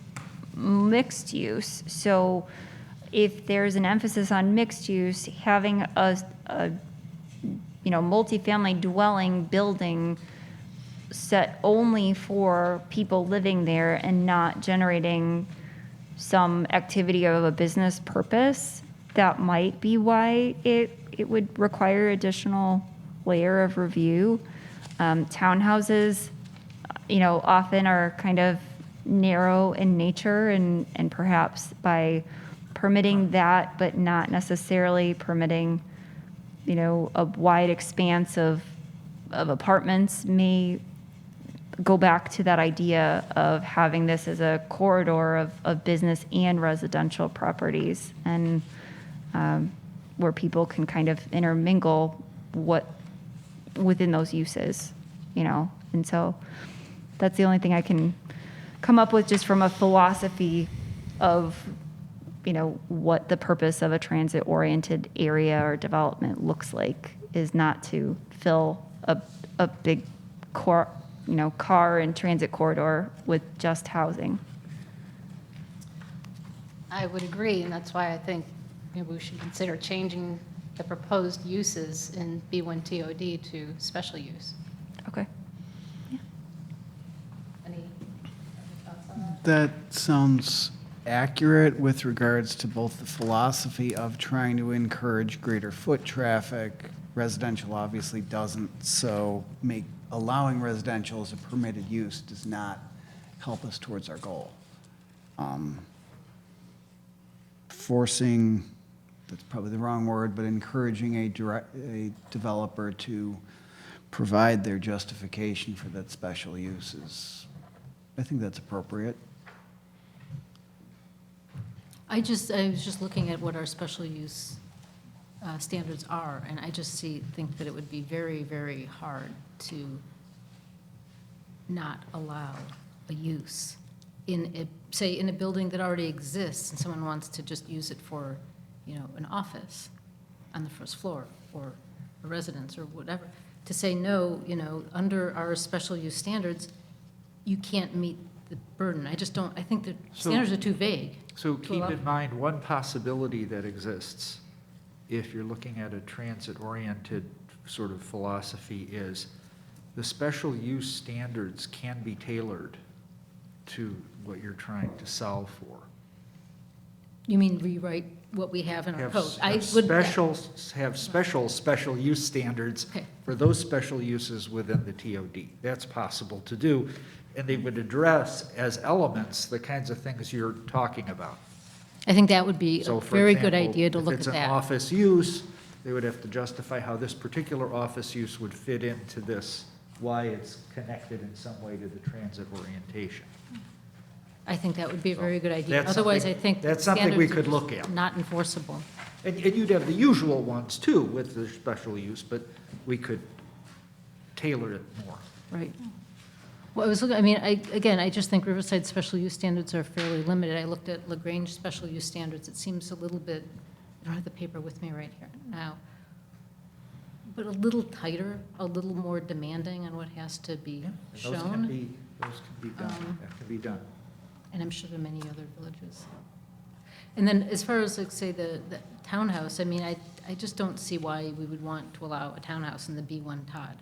Speaker 2: mixed use, so if there's an emphasis on mixed use, having a multifamily dwelling building set only for people living there and not generating some activity of a business purpose, that might be why it would require additional layer of review. Townhouses, often are kind of narrow in nature, and perhaps by permitting that, but not necessarily permitting, a wide expanse of apartments may go back to that idea of having this as a corridor of business and residential properties, and where people can kind of intermingle within those uses, and so that's the only thing I can come up with just from a philosophy of what the purpose of a transit-oriented area or development looks like, is not to fill a big car and transit corridor with just housing.
Speaker 1: I would agree, and that's why I think maybe we should consider changing the proposed uses in B1 TOD to special use.
Speaker 2: Okay.
Speaker 1: Any thoughts on that?
Speaker 6: That sounds accurate with regards to both the philosophy of trying to encourage greater foot traffic. Residential obviously doesn't, so allowing residential as a permitted use does not help us towards our goal. Forcing, that's probably the wrong word, but encouraging a developer to provide their justification for that special use I think that's appropriate.
Speaker 3: I was just looking at what our special use standards are, and I just think that it would be very, very hard to not allow a use in a building that already exists, and someone wants to just use it for, an office on the first floor or a residence or whatever. To say no, under our special use standards, you can't meet the burden. I think the standards are too vague.
Speaker 4: So keep in mind, one possibility that exists, if you're looking at a transit-oriented sort of philosophy, is the special use standards can be tailored to what you're trying to solve for.
Speaker 3: You mean rewrite what we have in our
Speaker 4: have
Speaker 3: code. I
Speaker 4: have
Speaker 3: would.
Speaker 4: special use standards
Speaker 3: Okay.
Speaker 4: for those special uses within the TOD. That's possible to do, and they would address as elements the kinds of things you're talking about.
Speaker 3: I think that would be a
Speaker 4: So, for
Speaker 3: very good
Speaker 4: example,
Speaker 3: idea to look at
Speaker 4: If it's an
Speaker 3: that.
Speaker 4: office use, they would have to justify how this particular office use would fit into this, why it's connected in some way to the transit orientation.
Speaker 3: I think that would be a very good idea.
Speaker 4: That's
Speaker 3: Otherwise, I
Speaker 4: something-
Speaker 3: think.
Speaker 4: that's something we
Speaker 3: standards are
Speaker 4: could
Speaker 3: just
Speaker 4: look at.
Speaker 3: Not enforceable.
Speaker 4: And you'd have the usual ones too with the special use, but we could tailor it more.
Speaker 3: Right. Well, I was looking, I mean, I just think Riverside special use standards are fairly limited. I looked at LaGrange special use standards. It seems a little bit, I don't have the paper with me right here now, but a little tighter, a little more demanding on what has to be
Speaker 4: And those can
Speaker 3: shown.
Speaker 4: be done, that can be done.
Speaker 3: And I'm sure there are many other villages. And then as far as, like, say, the townhouse, I mean, I just don't see why we would want to allow a townhouse in the B1 Todd.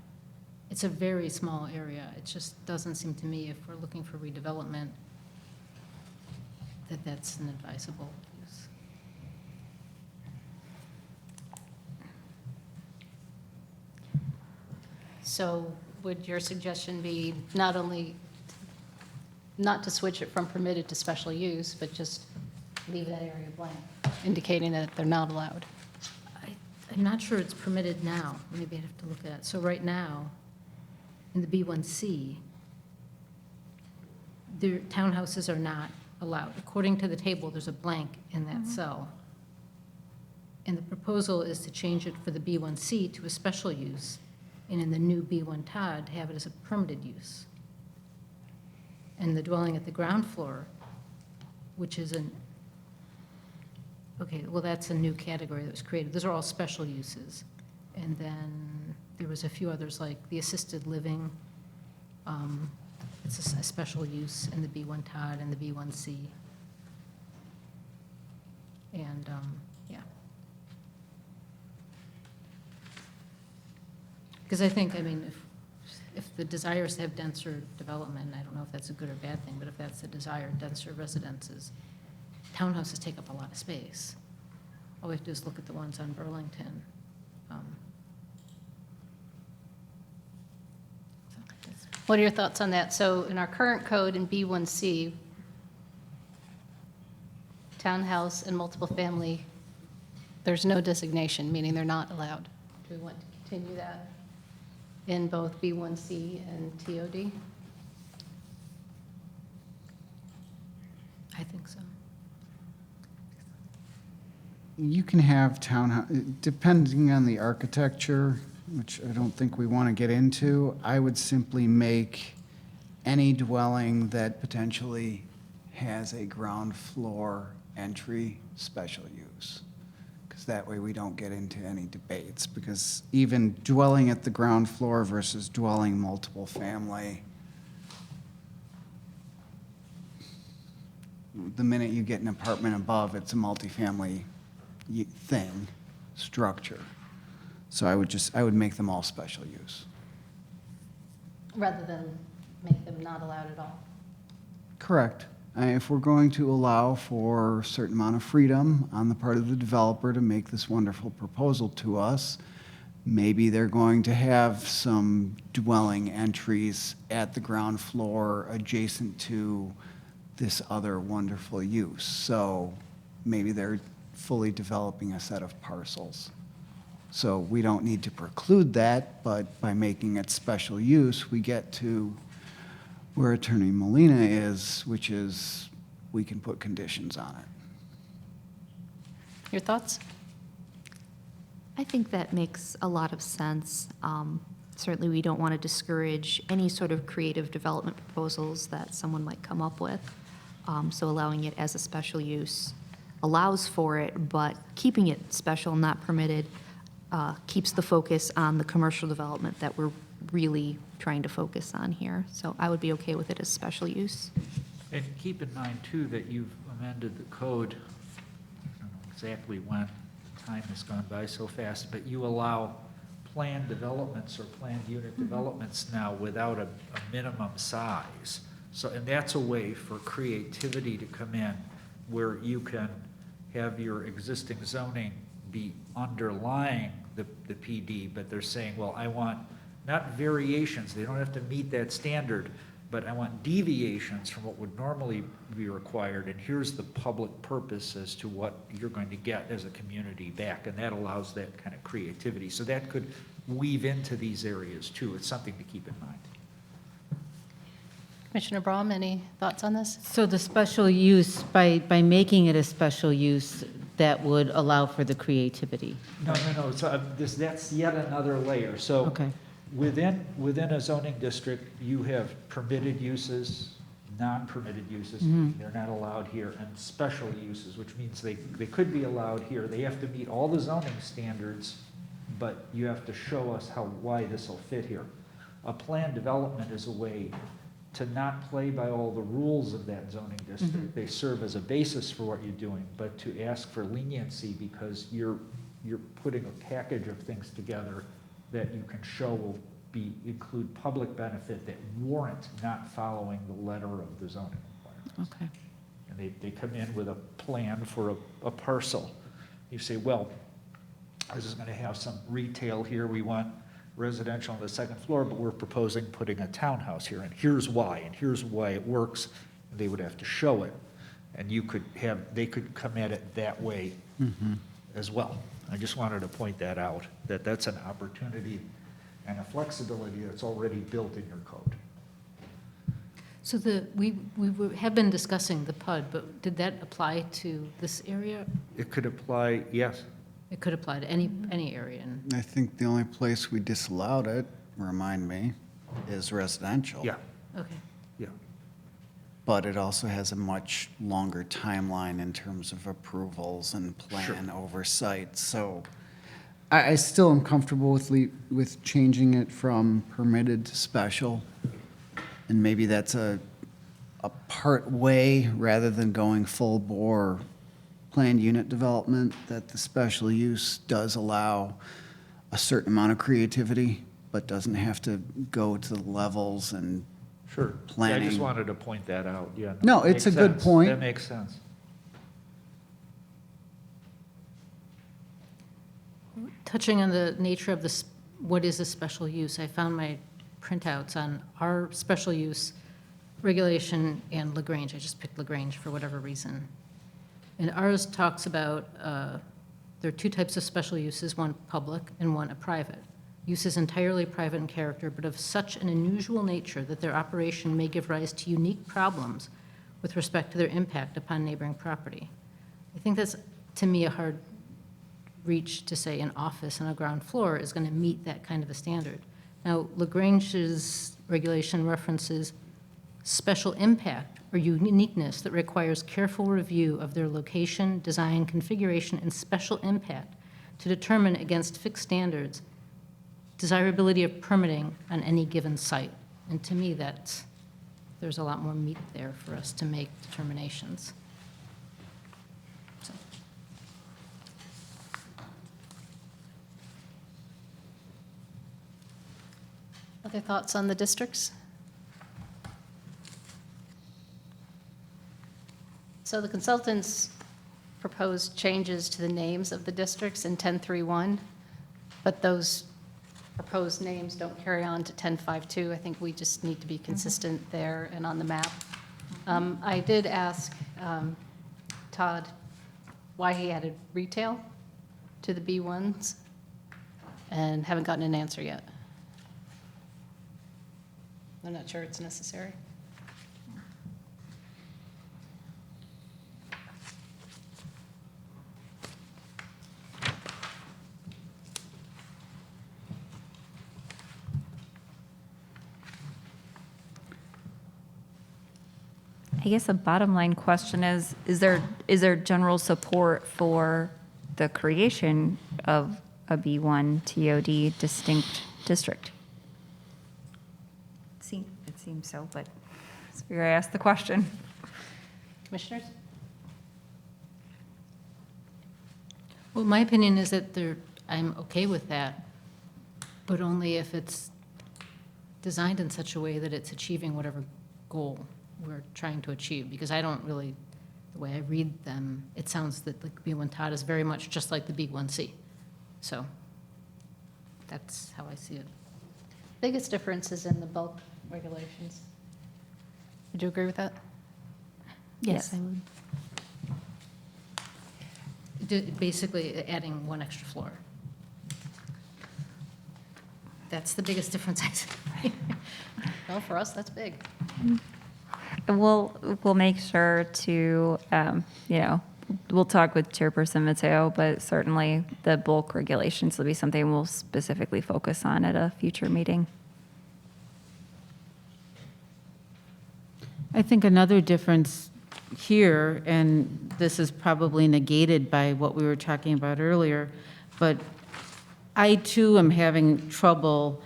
Speaker 3: It's a very small area. It just doesn't seem to me, if we're looking for redevelopment, that that's an advisable use.
Speaker 1: So would your suggestion be not only, not to switch it from permitted to special use, but just leave that area blank, indicating that they're not allowed?
Speaker 3: I'm not sure it's permitted now. Maybe I'd have to look at it. So right now, in the B1C, their townhouses are not allowed. According to the table, there's a blank in that cell. And the proposal is to change it for the B1C to a special use, and in the new B1 Todd, have it as a permitted use. And the dwelling at the ground floor, which is an, okay, well, that's a new category that was created. Those are all special uses. And then there was a few others, like the assisted living. It's a special use in the B1 Todd and the B1C. And, yeah. Because I think, I mean, if the desire is to have denser development, I don't know if that's a good or bad thing, but if that's the desire, denser residences, townhouses take up a lot of space. All we have to do is look at the ones on Burlington. So that's-
Speaker 1: What are your thoughts on that? So in our current code in B1C, townhouse and multiple family, there's no designation, meaning they're not allowed. Do we want to continue that in both B1C and TOD?
Speaker 3: I think so.
Speaker 6: You can have townhouse, depending on the architecture, which I don't think we want to get into, I would simply make any dwelling that potentially has a ground floor entry special use. Because that way we don't get into any debates, because even dwelling at the ground floor versus dwelling multiple family, the minute you get an apartment above, it's a multifamily thing, structure. So I would make them all special use.
Speaker 1: Rather than make them not allowed at all?
Speaker 6: Correct. If we're going to allow for a certain amount of freedom on the part of the developer to make this wonderful proposal to us, maybe they're going to have some dwelling entries at the ground floor adjacent to this other wonderful use. So maybe they're fully developing a set of parcels. So we don't need to preclude that, but by making it special use, we get to where Attorney Molina is, which is we can put conditions on it.
Speaker 1: Your thoughts?
Speaker 5: I think that makes a lot of sense. Certainly, we don't want to discourage any sort of creative development proposals that someone might come up with. So allowing it as a special use allows for it, but keeping it special, not permitted, keeps the focus on the commercial development that we're really trying to focus on here. So I would be okay with it as special use.
Speaker 4: And keep in mind, too, that you've amended the code, I don't know exactly when, time has gone by so fast, but you allow planned developments or planned unit developments now without a minimum size. So, and that's a way for creativity to come in, where you can have your existing zoning be underlying the PD, but they're saying, well, I want not variations, they don't have to meet that standard, but I want deviations from what would normally be required, and here's the public purpose as to what you're going to get as a community back, and that allows that kind of creativity. So that could weave into these areas too. It's something to keep in mind.
Speaker 1: Commissioner Braun, any thoughts on this?
Speaker 7: So the special use, by making it a special use, that would allow for the creativity?
Speaker 4: No, so that's yet another layer. So
Speaker 7: Okay.
Speaker 4: within a zoning district, you have permitted uses, non-permitted uses, they're not allowed here, and special uses, which means they could be allowed here. They have to meet all the zoning standards, but you have to show us why this will fit here. A planned development is a way to not play by all the rules of that zoning district. They serve as a basis for what you're doing, but to ask for leniency because you're putting a package of things together that you can show will include public benefit that warrant not following the letter of the zoning requirements.
Speaker 7: Okay.
Speaker 4: And they come in with a plan for a parcel. You say, well, this is gonna have some retail here, we want residential on the second floor, but we're proposing putting a townhouse here, and here's why it works. And they would have to show it, and they could come at it that way as well. I just wanted to point that out, that's an opportunity and a flexibility that's already built in your code.
Speaker 3: So we have been discussing the PUD, but did that apply to this area?
Speaker 4: It could apply, yes.
Speaker 3: It could apply to any area. And
Speaker 6: I think the only place we disallowed it, remind me, is residential.
Speaker 4: Yeah,
Speaker 3: okay.
Speaker 4: yeah.
Speaker 6: But it also has a much longer timeline in terms of approvals and plan oversight. So I still am comfortable with changing it from permitted to special. And maybe that's a part way rather than going full bore planned unit development, that the special use does allow a certain amount of creativity, but doesn't have to go to the levels and
Speaker 4: Sure.
Speaker 6: planning.
Speaker 4: I just wanted to point that out, yeah.
Speaker 6: No,
Speaker 4: makes
Speaker 6: it's a good
Speaker 4: sense.
Speaker 6: point.
Speaker 4: That makes sense.
Speaker 3: Touching on the nature of what is a special use, I found my printouts on our special use regulation and LaGrange. I just picked LaGrange for whatever reason. And ours talks about, there are two types of special uses, one public and one a private. Use is entirely private in character, but of such an unusual nature that their operation may give rise to unique problems with respect to their impact upon neighboring property. I think that's, to me, a hard reach to say an office on a ground floor is going to meet that kind of a standard. Now, LaGrange's regulation references special impact or uniqueness that requires careful review of their location, design, configuration, and special impact to determine against fixed standards desirability of permitting on any given site. And to me, there's a lot more meat there for us to make determinations. So.
Speaker 1: Other thoughts on the districts? So the consultants proposed changes to the names of the districts in 10.3.1, but those proposed names don't carry on to 10.5.2. I think we just need to be consistent there and on the map. I did ask Todd why he added retail to the B1s and haven't gotten an answer yet. I'm not sure it's necessary.
Speaker 2: I guess a bottom line question is there general support for the creation of a B1 TOD distinct district? It seems so, but I figure I asked the question.
Speaker 1: Commissioners?
Speaker 3: Well, my opinion is that I'm okay with that, but only if it's designed in such a way that it's achieving whatever goal we're trying to achieve, because I don't really the way I read them, it sounds that the B1 Todd is very much just like the B1C. So that's how I see it.
Speaker 1: Biggest difference is in the bulk regulations. Would you agree with that?
Speaker 5: Yes, I would.
Speaker 3: Basically adding one extra floor. That's the biggest difference I see.
Speaker 1: Well, for us, that's big.
Speaker 2: And we'll make sure to, we'll talk with Chairperson Mateo, but certainly the bulk regulations will be something we'll specifically focus on at a future meeting.
Speaker 7: I think another difference here, and this is probably negated by what we were talking about earlier, but I too am having trouble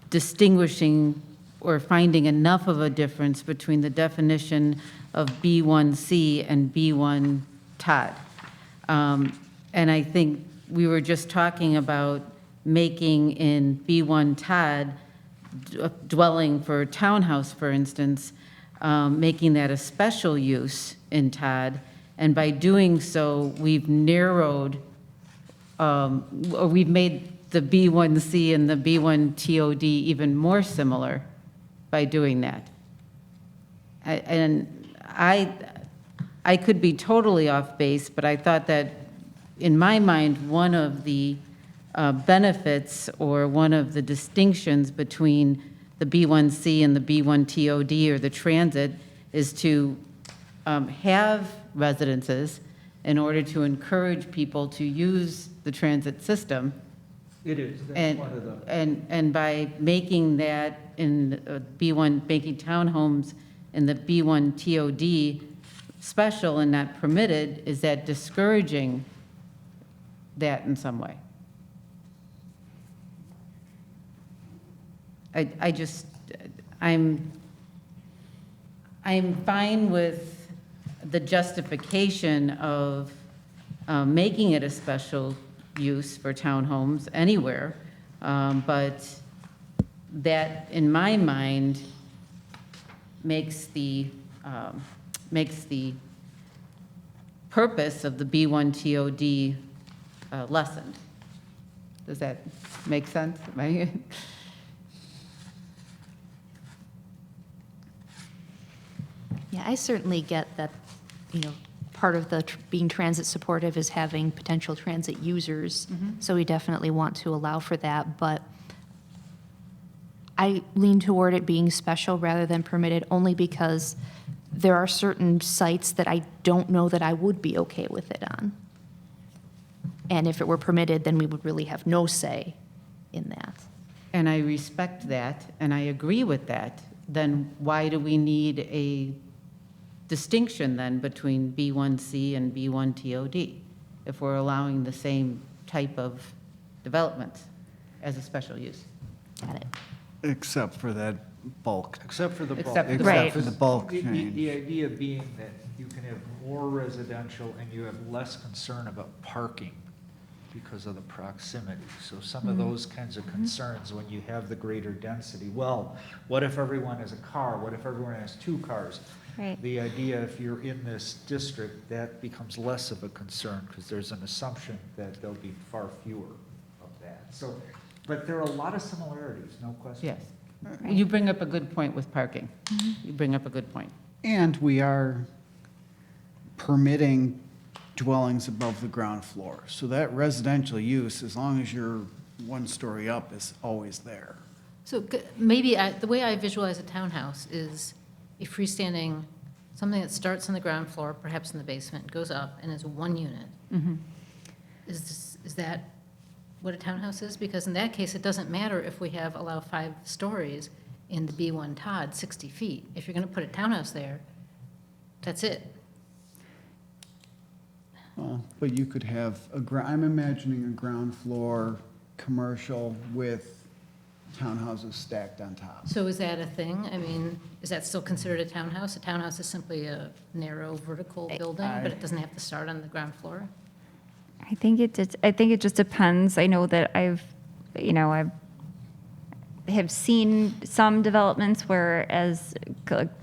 Speaker 7: distinguishing or finding enough of a difference between the definition of B1C and B1 Todd. And I think we were just talking about making in B1 Todd dwelling for townhouse, for instance, making that a special use in Todd. And by doing so, we've narrowed, or we've made the B1C and the B1 TOD even more similar by doing that. I could be totally off base, but I thought that, in my mind, one of the benefits or one of the distinctions between the B1C and the B1 TOD or the transit is to have residences in order to encourage people to use the transit system.
Speaker 4: It is, that's
Speaker 7: And,
Speaker 4: one of the.
Speaker 7: and by making that in B1, making townhomes in the B1 TOD special and not permitted, is that discouraging that in some way? I'm fine with the justification of making it a special use for townhomes anywhere, but that, in my mind, makes the purpose of the B1 TOD lessened. Does that make sense? Am I-
Speaker 5: Yeah, I certainly get that, part of the being transit supportive is having potential transit users. So we definitely want to allow for that, but I lean toward it being special rather than permitted only because there are certain sites that I don't know that I would be okay with it on. And if it were permitted, then we would really have no say in that.
Speaker 7: And I respect that, and I agree with that. Then why do we need a distinction then between B1C and B1 TOD if we're allowing the same type of development as a special use?
Speaker 5: Got it.
Speaker 6: Except for that bulk.
Speaker 4: Except for the bulk.
Speaker 7: Except for the
Speaker 2: Right.
Speaker 6: Except for the bulk
Speaker 4: The
Speaker 6: change.
Speaker 4: idea being that you can have more residential and you have less concern about parking because of the proximity. So some of those kinds of concerns when you have the greater density. Well, what if everyone has a car? What if everyone has two cars?
Speaker 2: Right.
Speaker 4: The idea, if you're in this district, that becomes less of a concern because there's an assumption that there'll be far fewer of that. So, but there are a lot of similarities, no question.
Speaker 7: Yes. You bring up a good point with parking. You bring up a good point.
Speaker 6: And we are permitting dwellings above the ground floor. So that residential use, as long as you're one story up, is always there.
Speaker 3: So maybe the way I visualize a townhouse is a freestanding, something that starts on the ground floor, perhaps in the basement, goes up, and is one unit. Is that what a townhouse is? Because in that case, it doesn't matter if we allow 5 stories in the B1 Todd, 60 feet. If you're going to put a townhouse there, that's it.
Speaker 6: Well, but you could have I'm imagining a ground floor commercial with townhouses stacked on top.
Speaker 3: So is that a thing? I mean, is that still considered a townhouse? A townhouse is simply a narrow vertical building, but it doesn't have to start on the ground floor?
Speaker 2: I think it just depends. I know that have seen some developments where, as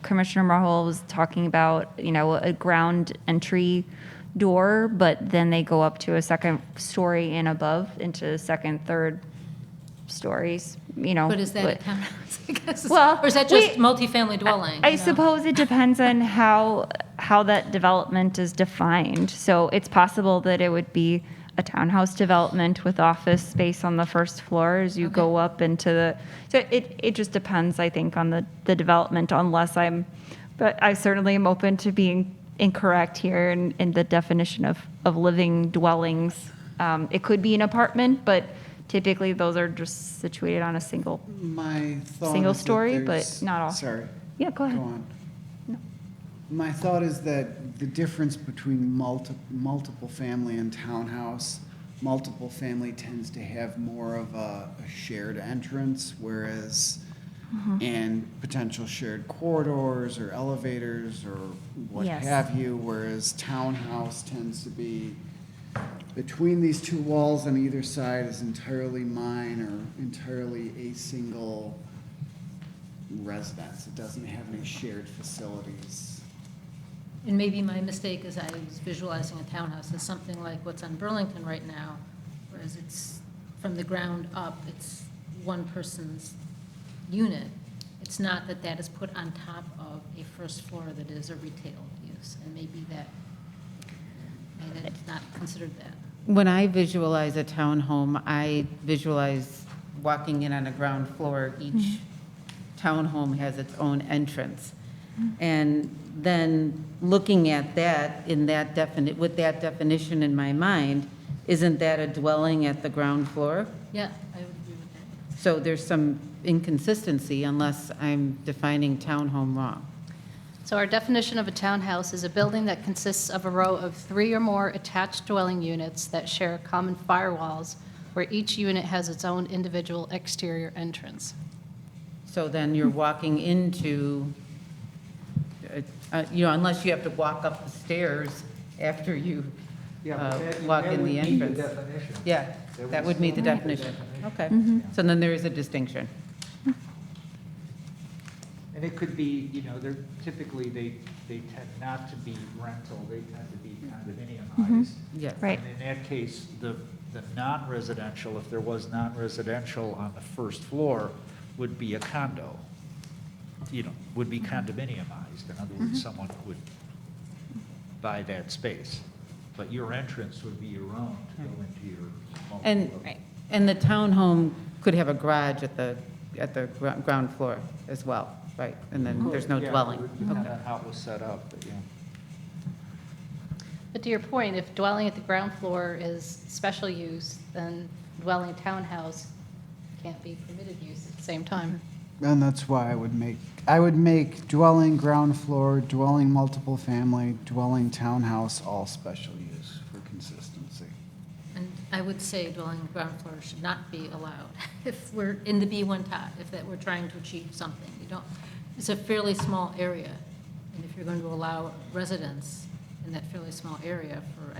Speaker 2: Commissioner Marhol was talking about, a ground entry door, but then they go up to a second story and above into second, third stories,
Speaker 3: But is that a townhouse, I guess?
Speaker 2: Well,
Speaker 3: Or is that just multifamily dwelling?
Speaker 2: I
Speaker 3: you know?
Speaker 2: suppose it depends on how that development is defined. So it's possible that it would be a townhouse development with office space on the first floor as you go up into so it just depends, I think, on the development, but I certainly am open to being incorrect here in the definition of living dwellings. It could be an apartment, but typically those are just situated on a single.
Speaker 6: My thought
Speaker 2: Single
Speaker 6: is that
Speaker 2: story, but
Speaker 6: there's-
Speaker 2: not all.
Speaker 6: Sorry.
Speaker 2: Yeah, go ahead.
Speaker 6: Go on. My thought is that the difference between multiple family and townhouse, multiple family tends to have more of a shared entrance, whereas, and potential shared corridors or elevators or what
Speaker 2: Yes.
Speaker 6: have you, whereas townhouse tends to be between these two walls on either side is entirely mine or entirely a single residence. It doesn't have any shared facilities.
Speaker 3: And maybe my mistake is I was visualizing a townhouse as something like what's on Burlington right now, whereas it's from the ground up, it's one person's unit. It's not that that is put on top of a first floor that is a retail use, and maybe it's not considered that.
Speaker 7: When I visualize a townhome, I visualize walking in on a ground floor. Each townhome has its own entrance. And then looking at that with that definition in my mind, isn't that a dwelling at the ground floor?
Speaker 3: Yeah, I would agree with that.
Speaker 7: So there's some inconsistency unless I'm defining townhome wrong.
Speaker 1: So our definition of a townhouse is a building that consists of a row of 3 or more attached dwelling units that share common firewalls, where each unit has its own individual exterior entrance.
Speaker 7: So then you're walking into, unless you have to walk up the stairs after you walk in the entrance. Yeah, that would meet the definition. Okay, so then there is a distinction.
Speaker 4: And it could be, they're typically, they tend not to be rental, they tend to be condominiumized.
Speaker 7: Yeah.
Speaker 2: Right.
Speaker 4: And in that case, the non-residential, if there was non-residential on the first floor, would be a condo, would be condominiumized. In other words, someone would buy that space. But your entrance would be your own to go into your home.
Speaker 7: And the townhome could have a garage at the ground floor as well, right? And then there's no
Speaker 4: Yeah,
Speaker 7: dwelling.
Speaker 4: it would depend on how it was set up, but yeah.
Speaker 1: But to your point, if dwelling at the ground floor is special use, then dwelling townhouse can't be permitted use at the same time.
Speaker 6: And that's why I would make dwelling ground floor, dwelling multiple family, dwelling townhouse, all special use for consistency.
Speaker 3: And I would say dwelling ground floor should not be allowed if we're in the B1 tot, if that we're trying to achieve something. It's a fairly small area, and if you're going to allow residents in that fairly small area for,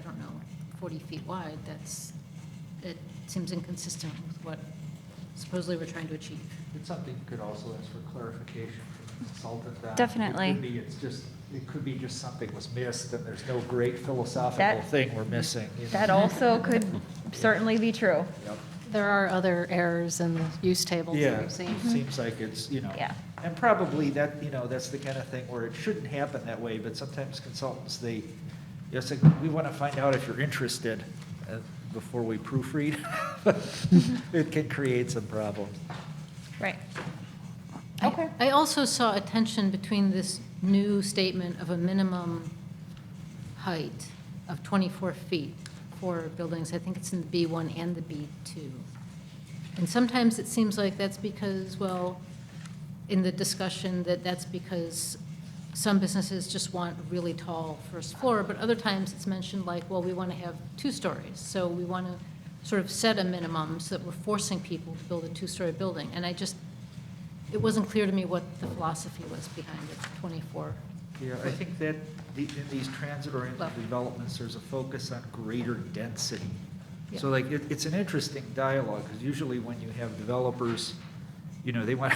Speaker 3: 40 feet wide, it seems inconsistent with what supposedly we're trying to achieve.
Speaker 4: It's something you could also ask for clarification from the consultant on.
Speaker 2: Definitely.
Speaker 4: It could be just something was missed and there's no great philosophical thing we're missing.
Speaker 2: That also could certainly be true.
Speaker 4: Yep.
Speaker 1: There are other errors in the use tables that
Speaker 4: Yeah,
Speaker 1: we've seen.
Speaker 4: it seems like it's,
Speaker 2: Yeah.
Speaker 4: and probably that, that's the kind of thing where it shouldn't happen that way, but sometimes consultants, it's like, we want to find out if you're interested before we proofread. It can create some problems.
Speaker 2: Right.
Speaker 3: I also saw a tension between this new statement of a minimum height of 24 feet for buildings. I think it's in the B1 and the B2. And sometimes it seems like that's because, in the discussion, that's because some businesses just want a really tall first floor, but other times it's mentioned like, we want to have 2 stories. So we want to sort of set a minimum so that we're forcing people to build a 2-story building. And it wasn't clear to me what the philosophy was behind it, 24.
Speaker 4: Yeah, I think that in these transit-oriented developments, there's a focus on greater density. So like, it's an interesting dialogue, because usually when you have developers they want,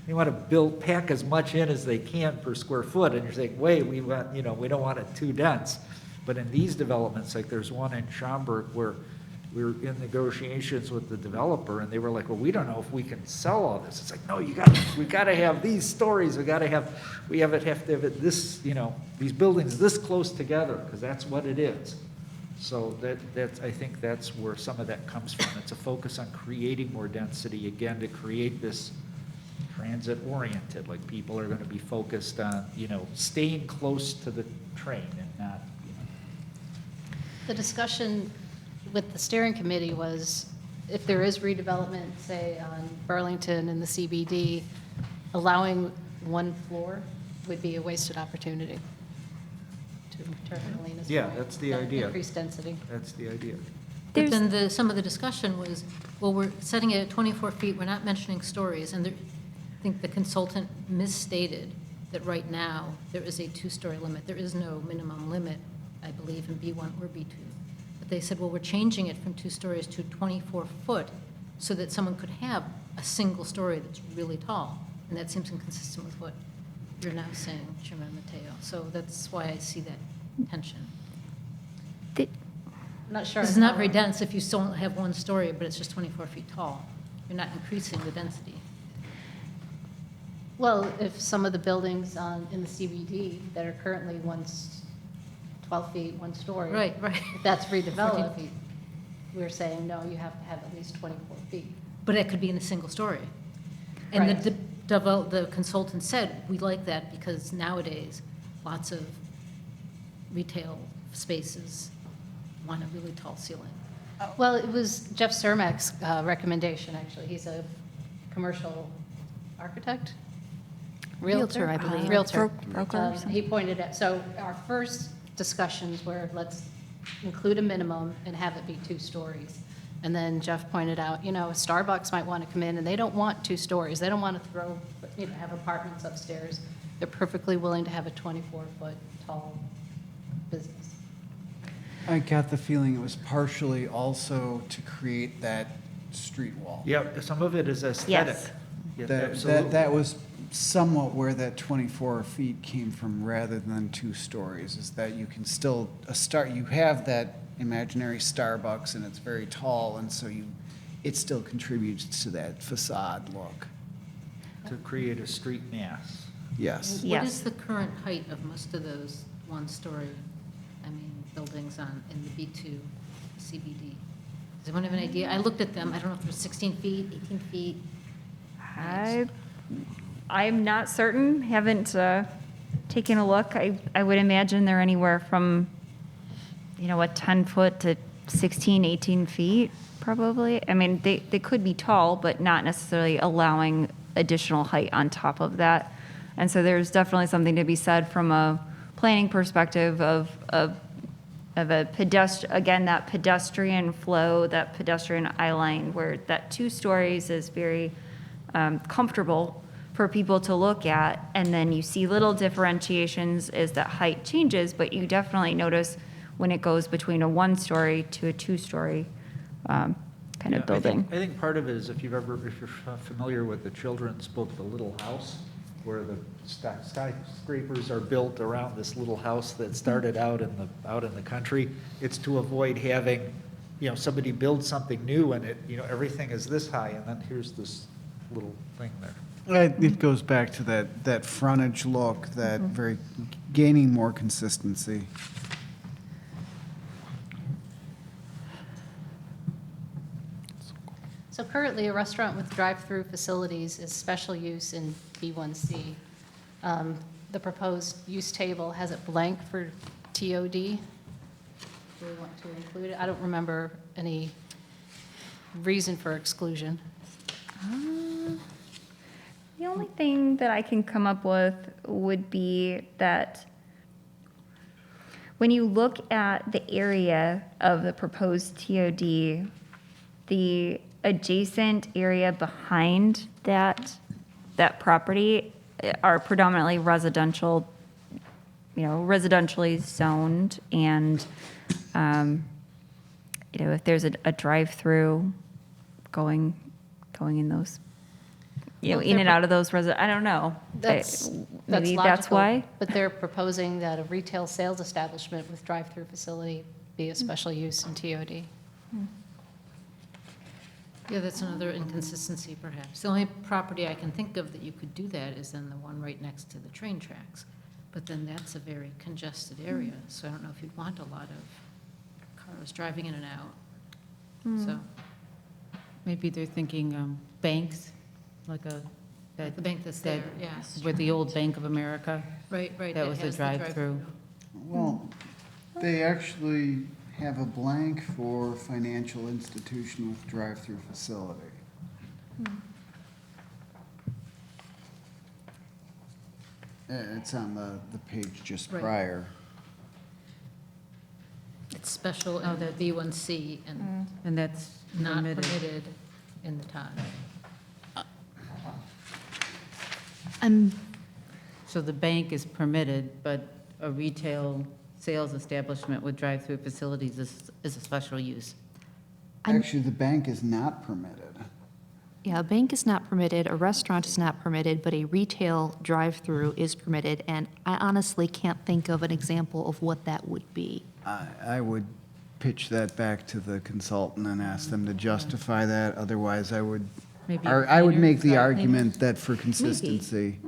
Speaker 4: they want to pack as much in as they can per square foot, and you're saying, wait, we want, we don't want it too dense. But in these developments, like there's one in Schaumburg where we were in negotiations with the developer, and they were like, well, we don't know if we can sell all this. It's like, no, we gotta have these stories, we have to have it this, these buildings this close together, because that's what it is. So I think that's where some of that comes from. It's a focus on creating more density, again, to create this transit-oriented, like people are gonna be focused on, staying close to the train and not,
Speaker 1: The discussion with the steering committee was, if there is redevelopment, say on Burlington and the CBD, allowing one floor would be a wasted opportunity to turn Elena's
Speaker 4: Yeah,
Speaker 1: point.
Speaker 4: that's the idea.
Speaker 1: Increased density.
Speaker 4: that's the idea.
Speaker 3: But then some of the discussion was, well, we're setting it at 24 feet, we're not mentioning stories, and I think the consultant misstated that right now, there is a two-story limit. There is no minimum limit, I believe, in B1 or B2. But they said, well, we're changing it from 2 stories to 24 foot so that someone could have a single story that's really tall. And that seems inconsistent with what you're now saying, Chairman Mateo. So that's why I see that tension.
Speaker 1: I'm not sure.
Speaker 3: This is not very dense if you still only have 1 story, but it's just 24 feet tall. You're not increasing the density.
Speaker 1: Well, if some of the buildings in the CBD that are currently 12 feet, 1 story.
Speaker 3: Right.
Speaker 1: If that's
Speaker 3: 14
Speaker 1: redeveloped,
Speaker 3: feet.
Speaker 1: we're saying, no, you have to have at least 24 feet.
Speaker 3: But it could be in a single story. And
Speaker 1: Right.
Speaker 3: the consultant said, we like that because nowadays, lots of retail spaces want a really tall ceiling.
Speaker 1: Well, it was Jeff Cermak's recommendation, actually. He's a commercial architect?
Speaker 5: Realtor, I believe.
Speaker 1: Realtor.
Speaker 2: Broker.
Speaker 1: He pointed out, so our first discussions were, let's include a minimum and have it be 2 stories. And then Jeff pointed out, Starbucks might want to come in, and they don't want 2 stories. They don't want to have apartments upstairs. They're perfectly willing to have a 24-foot tall business.
Speaker 6: I got the feeling it was partially also to create that street wall.
Speaker 4: Yeah, some of it is aesthetic.
Speaker 2: Yes.
Speaker 4: Yes,
Speaker 6: That
Speaker 4: absolutely.
Speaker 6: was somewhat where that 24 feet came from rather than 2 stories, is that you can still, you have that imaginary Starbucks and it's very tall, and so it still contributes to that facade look.
Speaker 4: To create a street mass.
Speaker 6: Yes.
Speaker 3: What
Speaker 2: Yes.
Speaker 3: is the current height of most of those 1-story, buildings in the B2 CBD? Does anyone have an idea? I looked at them. I don't know if they're 16 feet, 18 feet.
Speaker 2: I'm not certain, haven't taken a look. I would imagine they're anywhere from, a 10 foot to 16, 18 feet, probably. They could be tall, but not necessarily allowing additional height on top of that. And so there's definitely something to be said from a planning perspective of a pedestrian, that pedestrian flow, that pedestrian eye line, where that 2 stories is very comfortable for people to look at, and then you see little differentiations as that height changes, but you definitely notice when it goes between a 1-story to a 2-story kind
Speaker 4: Yeah,
Speaker 2: of building.
Speaker 4: I think part of it is if you're familiar with the children's book, The Little House, where the skyscrapers are built around this little house that started out in the country. It's to avoid having, somebody build something new and everything is this high, and then here's this little thing there.
Speaker 6: It goes back to that frontage look, that very gaining more consistency.
Speaker 1: So currently, a restaurant with drive-through facilities is special use in B1C. The proposed use table has it blank for TOD. Do we want to include it? I don't remember any reason for exclusion.
Speaker 2: The only thing that I can come up with would be that when you look at the area of the proposed TOD, the adjacent area behind that property are predominantly residential, residentially zoned, and if there's a drive-through going in those you know,
Speaker 1: Well,
Speaker 2: in
Speaker 1: they're
Speaker 2: and out of those I don't know. Maybe that's
Speaker 1: logical,
Speaker 2: why.
Speaker 1: But they're proposing that a retail sales establishment with drive-through facility be a special use in TOD.
Speaker 3: Yeah, that's another inconsistency perhaps. The only property I can think of that you could do that is then the one right next to the train tracks. But then that's a very congested area, so I don't know if you'd want a lot of cars driving in and out. So,
Speaker 7: Maybe they're thinking banks, like
Speaker 3: the bank that's there, yeah.
Speaker 7: where the old Bank of America.
Speaker 3: Right, right.
Speaker 7: That was a
Speaker 3: has the
Speaker 7: drive-through.
Speaker 6: Well, they actually have a blank for financial institution with drive-through facility. It's on the page just
Speaker 3: Right.
Speaker 6: prior.
Speaker 3: It's special in the B1C and
Speaker 7: And that's
Speaker 3: not
Speaker 7: permitted.
Speaker 3: permitted in the TOD.
Speaker 7: So the bank is permitted, but a retail sales establishment with drive-through facilities is a special use.
Speaker 6: Actually, the bank is not permitted.
Speaker 5: Yeah, a bank is not permitted, a restaurant is not permitted, but a retail drive-through is permitted, and I honestly can't think of an example of what that would be.
Speaker 6: I would pitch that back to the consultant and ask them to justify that, otherwise I would,
Speaker 7: Maybe
Speaker 6: I would make the
Speaker 7: cleaner,
Speaker 6: argument that for consistency.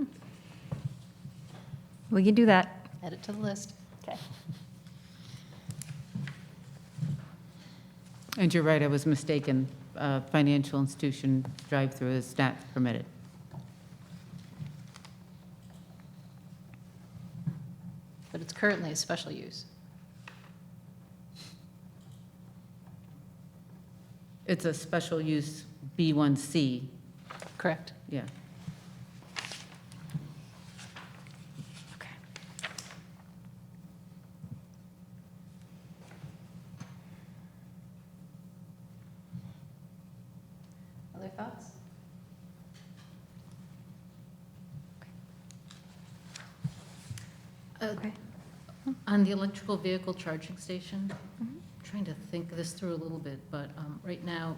Speaker 2: We can do that.
Speaker 1: Add it to the list.
Speaker 2: Okay.
Speaker 7: And you're right, I was mistaken. Financial institution drive-through is not permitted.
Speaker 1: But it's currently a special use.
Speaker 7: It's a special use B1C,
Speaker 1: Correct.
Speaker 7: yeah.
Speaker 2: Okay.
Speaker 1: Other thoughts?
Speaker 2: Okay.
Speaker 3: On the electrical vehicle charging station, trying to think this through a little bit, but right now,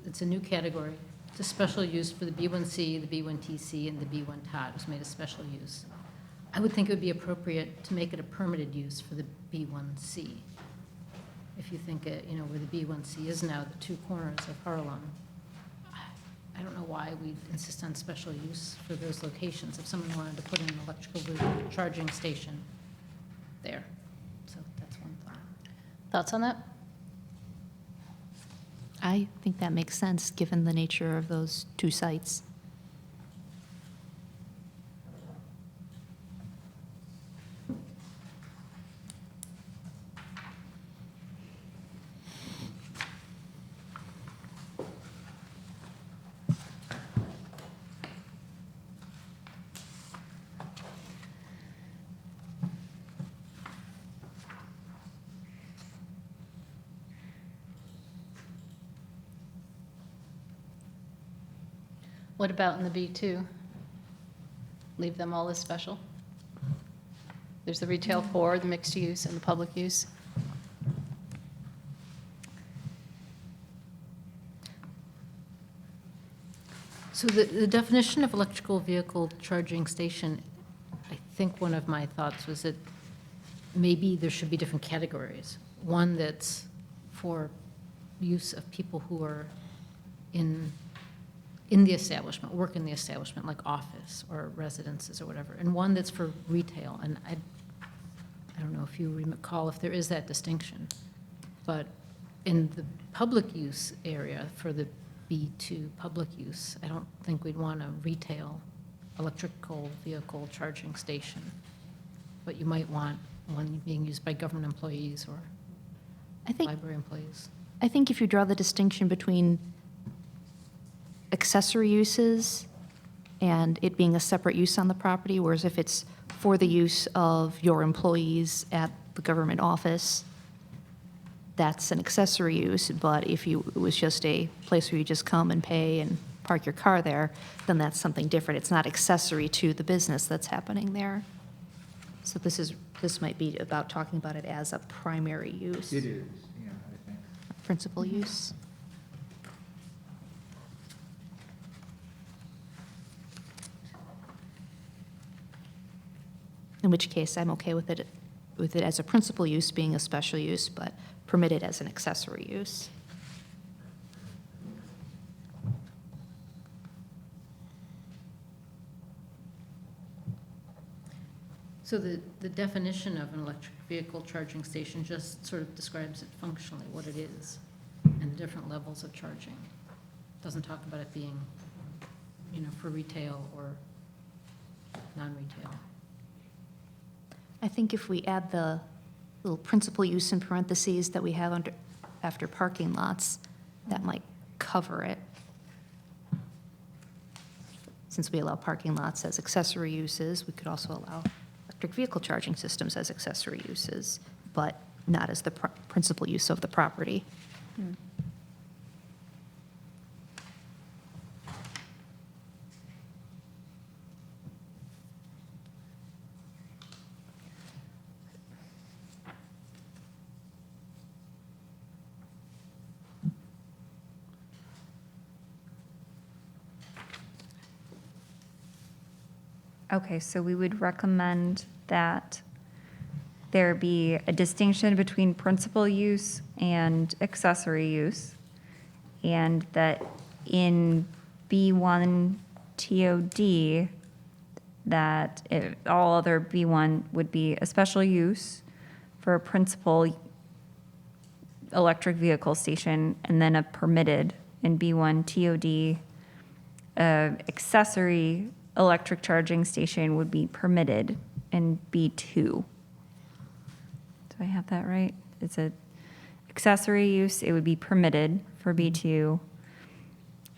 Speaker 3: it's a new category. It's a special use for the B1C, the B1TC, and the B1 TOD. It was made a special use. I would think it would be appropriate to make it a permitted use for the B1C. If you think it, where the B1C is now, the two corners of Harlem. I don't know why we insist on special use for those locations. If someone wanted to put in an electrical vehicle charging station there. So that's one thought.
Speaker 1: Thoughts on that?
Speaker 5: I think that makes sense, given the nature of those two sites.
Speaker 1: What about in the B2? Leave them all as special? There's the retail core, the mixed use, and the public use.
Speaker 3: So the definition of electrical vehicle charging station, I think one of my thoughts was that maybe there should be different categories. One that's for use of people who are in the establishment, work in the establishment, like office or residences or whatever, and one that's for retail. And I don't know if you recall if there is that distinction, but in the public use area for the B2 public use, I don't think we'd want a retail electrical vehicle charging station, but you might want one being used by government employees or library employees.
Speaker 5: I think if you draw the distinction between accessory uses and it being a separate use on the property, whereas if it's for the use of your employees at the government office, that's an accessory use, but if it was just a place where you just come and pay and park your car there, then that's something different. It's not accessory to the business that's happening there. So this might be about talking about it as a primary use.
Speaker 4: It is, yeah, I think.
Speaker 5: Principal use. in which case I'm okay with it as a principal use being a special use, but permitted as an accessory use.
Speaker 3: So the definition of an electric vehicle charging station just sort of describes it functionally, what it is, and the different levels of charging. Doesn't talk about it being, for retail or non-retail.
Speaker 5: I think if we add the little principal use in parentheses that we have after parking lots, that might cover it. Since we allow parking lots as accessory uses, we could also allow electric vehicle charging systems as accessory uses, but not as the principal use of the property.
Speaker 2: Okay, so we would recommend that there be a distinction between principal use and accessory use, and that in B1 TOD, that all other B1 would be a special use for a principal electric vehicle station, and then a permitted in B1 TOD, accessory electric charging station would be permitted in B2. Do I have that right? It's a accessory use, it would be permitted for B2.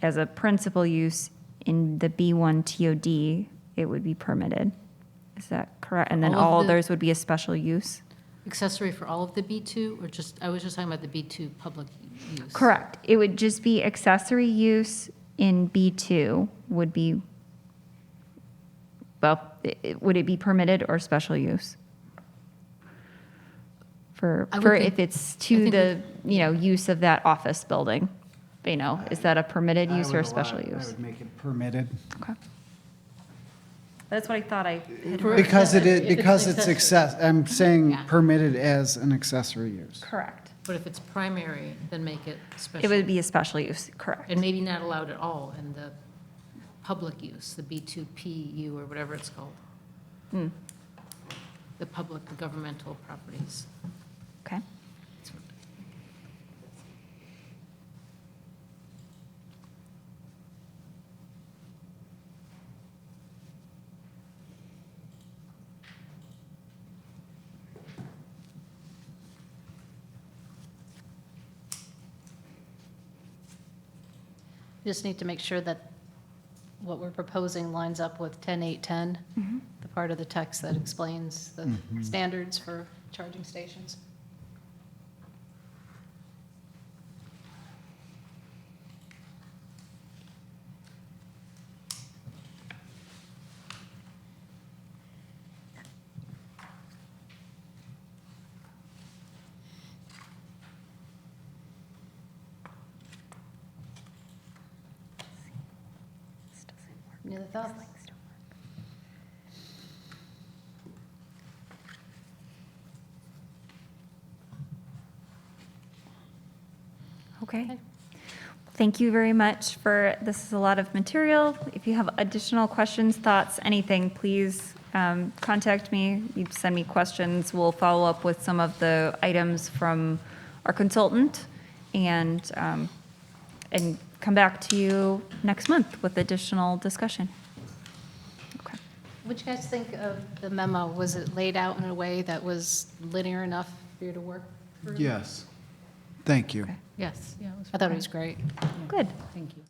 Speaker 2: As a principal use in the B1 TOD, it would be permitted. Is that correct? And then
Speaker 3: All of
Speaker 2: all
Speaker 3: the-
Speaker 2: others would be a special use?
Speaker 3: Accessory for all of the B2, or I was just talking about the B2 public use?
Speaker 2: Correct. It would just be accessory use in B2 would be, well, would it be permitted or special use? For
Speaker 3: I would think-
Speaker 2: if it's
Speaker 3: I
Speaker 2: to
Speaker 3: think
Speaker 2: the, use of that office building, is that a permitted
Speaker 6: I
Speaker 2: use or
Speaker 6: would
Speaker 2: a special
Speaker 6: allow- I
Speaker 2: use?
Speaker 6: would make it permitted.
Speaker 2: Okay. That's what I thought I had
Speaker 3: For-
Speaker 2: heard.
Speaker 6: Because it is,
Speaker 3: If it's
Speaker 6: because it's
Speaker 3: accessory.
Speaker 6: I'm saying
Speaker 3: Yeah.
Speaker 6: permitted as an accessory use.
Speaker 2: Correct.
Speaker 3: But if it's primary, then make it special.
Speaker 2: It would be a special use, correct.
Speaker 3: And maybe not allowed at all in the public use, the B2PU or whatever it's called,
Speaker 2: Mm,
Speaker 3: the public, the governmental properties.
Speaker 2: okay.
Speaker 1: We just need to make sure that what we're proposing lines up with 10.8.10, the part of the text that explains the standards for charging stations. Any other thoughts?
Speaker 2: Okay. Thank you very much this is a lot of material. If you have additional questions, thoughts, anything, please contact me. You send me questions. We'll follow up with some of the items from our consultant and come back to you next month with additional discussion. Okay.
Speaker 1: What do you guys think of the memo? Was it laid out in a way that was linear enough for you to work through?
Speaker 6: Yes. Thank you.
Speaker 2: Okay.
Speaker 3: Yes, yeah.
Speaker 1: I thought it was great.
Speaker 2: Good.
Speaker 3: Thank you.